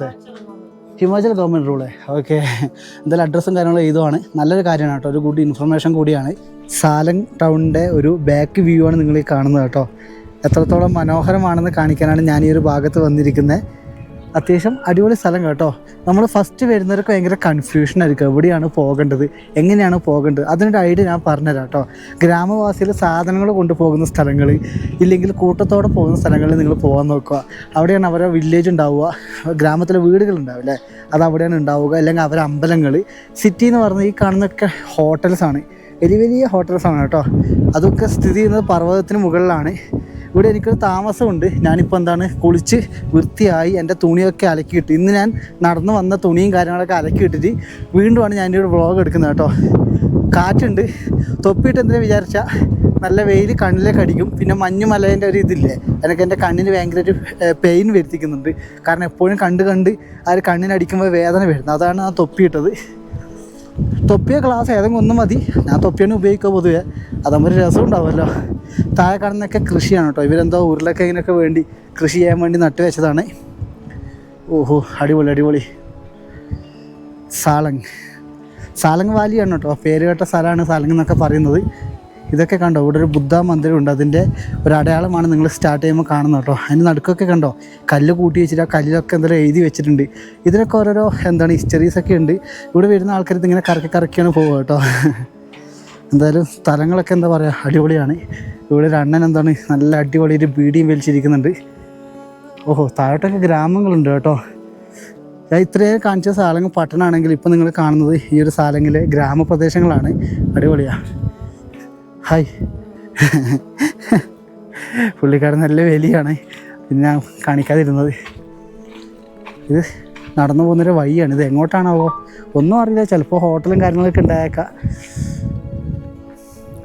ഗവൺമെൻറ് റൂളേ. ഓക്കെ, എന്തായാലും അഡ്രസ്സും കാര്യങ്ങളും എഴുതുവാണ്. നല്ലൊരു കാര്യമാണ് കേട്ടോ. ഒരു ഗുഡ് ഇൻഫർമേഷൻ കൂടിയാണ്. സാലങ് ടൗണിൻ്റെ ഒരു ബാക്ക് വ്യൂ ആണ് നിങ്ങൾ ഈ കാണുന്നത് കേട്ടോ. എത്രത്തോളം മനോഹരമാണെന്ന് കാണിക്കാനാണ് ഞാൻ ഈ ഒരു ഭാഗത്ത് വന്നിരിക്കുന്നത്. അത്യാവശ്യം അടിപൊളി സ്ഥലം കേട്ടോ. നമ്മൾ ഫസ്റ്റ് വരുന്നവർക്ക് ഭയങ്കര കൺഫ്യൂഷനായിരിക്കും, എവിടെയാണ് പോകേണ്ടത്, എങ്ങനെയാണ് പോകേണ്ടത്. അതിനൊരു ഐഡിയ ഞാൻ പറഞ്ഞുതരാം കേട്ടോ. ഗ്രാമവാസികൾ സാധനങ്ങൾ കൊണ്ടുപോകുന്ന സ്ഥലങ്ങൾ, ഇല്ലെങ്കിൽ കൂട്ടത്തോടെ പോകുന്ന സ്ഥലങ്ങളിൽ നിങ്ങൾ പോകാൻ നോക്കുക. അവിടെയാണ് അവരെ വില്ലേജ് ഉണ്ടാവുക, ഗ്രാമത്തിലെ വീടുകളുണ്ടാവില്ലേ, അത് അവിടെയാണ് ഉണ്ടാവുക. അല്ലെങ്കിൽ അവരെ അമ്പലങ്ങൾ. സിറ്റി എന്ന് പറഞ്ഞാൽ ഈ കാണുന്നൊക്കെ ഹോട്ടൽസാണ്, വലിയ ഹോട്ടൽസാണ് കേട്ടോ. അതൊക്കെ സ്ഥിതി ചെയ്യുന്നത് പർവ്വതത്തിന് മുകളിലാണ്. ഇവിടെ എനിക്കൊരു താമസമുണ്ട്. ഞാനിപ്പോൾ കുളിച്ച് വൃത്തിയായി എൻ്റെ തുണിയൊക്കെ അലക്കിയിട്ട്, ഇന്ന് ഞാൻ നടന്നു വന്ന തുണിയും കാര്യങ്ങളൊക്കെ അലക്കിയിട്ടിട്ട് വീണ്ടുമാണ് ഞാൻ ഒരു വ്ളോഗ് എടുക്കുന്നത് കേട്ടോ. കാറ്റുണ്ട്. തൊപ്പിയിട്ട് എന്തിനാ വിചാരിച്ചാൽ നല്ല വെയിൽ കണ്ണിലേക്ക് അടിക്കും. പിന്നെ മഞ്ഞുമലേൻ്റെ ഒരു ഇതില്ലേ, എനിക്ക് എൻ്റെ കണ്ണിന് ഭയങ്കര ഒരു പെയിൻ വരുത്തിക്കുന്നുണ്ട്. കാരണം എപ്പോഴും കണ്ട് ആ ഒരു കണ്ണിനടിക്കുമ്പോൾ വേദന വരുന്നത്. അതാണ് ഞാൻ തൊപ്പിയിട്ടത്. തൊപ്പിയ ഗ്ലാസ് ഏതെങ്കിലും ഒന്നും മതി. ഞാൻ തൊപ്പിയാണ് ഉപയോഗിക്കുക പൊതുവെ, അതാകുമ്പോൾ ഒരു രസം ഉണ്ടാവുമല്ലോ. താഴെ കാണുന്നതൊക്കെ കൃഷിയാണ് കേട്ടോ. ഇവരെന്തോ ഉരുളക്കിഴങ്ങിനൊക്കെ വേണ്ടി കൃഷി ചെയ്യാൻ വേണ്ടി നട്ടു വെച്ചതാണ്. ഓഹോ, അടിപൊളി. സാലങ് വാലിയാണ് കേട്ടോ പേര് കേട്ട സ്ഥലമാണ് സാലങ് എന്നൊക്കെ പറയുന്നത്. ഇതൊക്കെ കണ്ടോ, ഇവിടെ ഒരു ബുദ്ധ മന്ദിരമുണ്ട്. അതിൻ്റെ ഒരു അടയാളമാണ് നിങ്ങൾ സ്റ്റാർട്ട് ചെയ്യുമ്പോൾ കാണുന്നത് കേട്ടോ. അതിന് നടുക്കൊക്കെ കണ്ടോ കല്ല് കൂട്ടി വെച്ചിട്ട് ആ കല്ലിലൊക്കെ എന്തെങ്കിലും എഴുതി വെച്ചിട്ടുണ്ട്. ഇതിനൊക്കെ ഓരോരോ ഹിസ്റ്ററീസൊക്കെ ഉണ്ട്. ഇവിടെ വരുന്ന ആൾക്കാർ ഇതിങ്ങനെ കറക്കിയാണ് പോവുക കേട്ടോ. എന്തായാലും സ്ഥലങ്ങളൊക്കെ എന്താ പറയുക അടിപൊളിയാണ്. ഇവിടെ ഒരു അണ്ണൻ എന്താണ് നല്ല അടിപൊളി ഒരു ബീഡിയും വലിച്ചിരിക്കുന്നുണ്ട്. ഓഹോ, താഴോട്ടൊക്കെ ഗ്രാമങ്ങളുണ്ട് കേട്ടോ. ഞാൻ ഇത്രയും കാണിച്ച സാലങ്ങൾ പട്ടണമാണെങ്കിൽ ഇപ്പോൾ നിങ്ങൾ കാണുന്നത് ഈ ഒരു സാലങ്ങിലെ ഗ്രാമപ്രദേശങ്ങളാണ്. അടിപൊളിയാണ്. ഹായ്, പുള്ളിക്കാരൻ നല്ല വലിയാണ്. പിന്നെ ഞാൻ കാണിക്കാതിരുന്നത് ഇത് നടന്നു പോകുന്നൊരു വഴിയാണ്. ഇത് എങ്ങോട്ടാണാവോ ഒന്നും അറിയില്ല. ചിലപ്പോൾ ഹോട്ടലും കാര്യങ്ങളൊക്കെ ഉണ്ടായേക്കാം.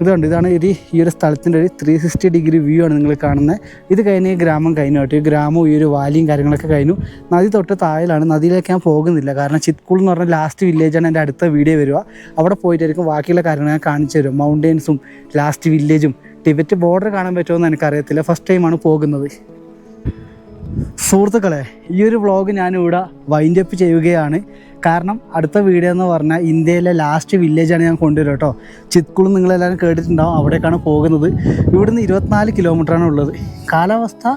ഇതുണ്ട്, ഇതാണ് ഈ ഒരു സ്ഥലത്തിൻ്റെ ഒരു 360 ഡിഗ്രി വ്യൂ ആണ് നിങ്ങൾ കാണുന്നത്. ഇത് കഴിഞ്ഞ് ഈ ഗ്രാമം കഴിഞ്ഞു കേട്ടോ. ഈ ഗ്രാമവും ഈ ഒരു വാലിയും കാര്യങ്ങളൊക്കെ കഴിഞ്ഞു. നദി തൊട്ട് താഴെയാണ്. നദിയിലേക്ക് ഞാൻ പോകുന്നില്ല, കാരണം ചിത്കുൾ എന്ന് പറഞ്ഞ ലാസ്റ്റ് വില്ലേജാണ് എൻ്റെ അടുത്ത വീഡിയോ വരിക. അവിടെ പോയിട്ടായിരിക്കും ബാക്കിയുള്ള കാര്യങ്ങൾ ഞാൻ കാണിച്ചു തരും. മൗണ്ടെയ്ൻസും ലാസ്റ്റ് വില്ലേജും ടിബറ്റ് ബോർഡർ കാണാൻ പറ്റുമെന്ന് എനിക്കറിയത്തില്ല. ഫസ്റ്റ് ടൈമാണ് പോകുന്നത്. സുഹൃത്തുക്കളെ, ഈ ഒരു വ്ളോഗ് ഞാനിവിടെ വൈൻഡ് അപ്പ് ചെയ്യുകയാണ്. കാരണം അടുത്ത വീഡിയോ എന്ന് പറഞ്ഞാൽ ഇന്ത്യയിലെ ലാസ്റ്റ് വില്ലേജാണ് ഞാൻ കൊണ്ടുവരും കേട്ടോ. ചിത്കുൾ നിങ്ങളെല്ലാവരും കേട്ടിട്ടുണ്ടാവും, അവിടേക്കാണ് പോകുന്നത്. ഇവിടുന്ന് 24 കിലോമീറ്ററാണ് ഉള്ളത്. കാലാവസ്ഥ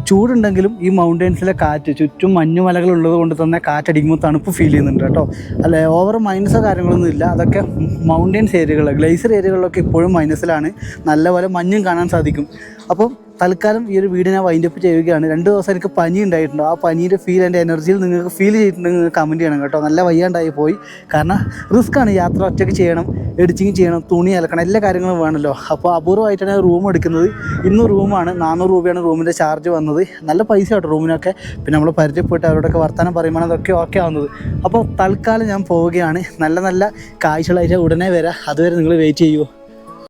ചൂടുണ്ടെങ്കിലും ഈ മൗണ്ടെയ്ൻസിലെ കാറ്റ്, ചുറ്റും മഞ്ഞുമലകൾ ഉള്ളത് കൊണ്ട് തന്നെ കാറ്റടിക്കുമ്പോൾ തണുപ്പ് ഫീൽ ചെയ്യുന്നുണ്ട് കേട്ടോ. അല്ലെ, ഓവർ മൈനസോ കാര്യങ്ങളൊന്നും ഇല്ല. അതൊക്കെ മൗണ്ടെയ്ൻസ് ഏരിയകൾ, ഗ്ലേസിയർ ഏരിയകളിലൊക്കെ ഇപ്പോഴും മൈനസിലാണ്. നല്ലപോലെ മഞ്ഞും കാണാൻ സാധിക്കും. അപ്പം തൽക്കാലം ഈ ഒരു വീഡിയോ ഞാൻ വൈൻഡ് അപ്പ് ചെയ്യുകയാണ്. 2 ദിവസം എനിക്ക് പനി ഉണ്ടായിട്ടുണ്ടോ, ആ പനീൻ്റെ ഫീൽ എൻ്റെ എനർജിയിൽ നിങ്ങൾക്ക് ഫീൽ ചെയ്തിട്ടുണ്ടെങ്കിൽ നിങ്ങൾ കമൻറ്റ് ചെയ്യണം കേട്ടോ. നല്ല വയ്യാണ്ടായി പോയി. കാരണം റിസ്ക്കാണ്, യാത്ര ഒറ്റയ്ക്ക് ചെയ്യണം, എഡിറ്റിങ് ചെയ്യണം, തുണി അലക്കണം, എല്ലാ കാര്യങ്ങളും വേണമല്ലോ. അപ്പോൾ അപൂർവമായിട്ടാണ് ഞാൻ റൂം എടുക്കുന്നത്. ഇന്ന് റൂമാണ് 400 രൂപയാണ് റൂമിൻ്റെ ചാർജ് വന്നത്. നല്ല പൈസ കേട്ടോ റൂമിനൊക്കെ. പിന്നെ നമ്മൾ പരിചയപ്പെട്ട് അവരോടൊക്കെ വർത്തമാനം പറയുമ്പോൾ അതൊക്കെ ഓക്കെ ആവുന്നത്. അപ്പോൾ തൽക്കാലം ഞാൻ പോവുകയാണ്. നല്ല നല്ല കാഴ്ചകളായിട്ട് ഉടനെ വരാം. അതുവരെ നിങ്ങൾ വെയിറ്റ് ചെയ്യുമോ.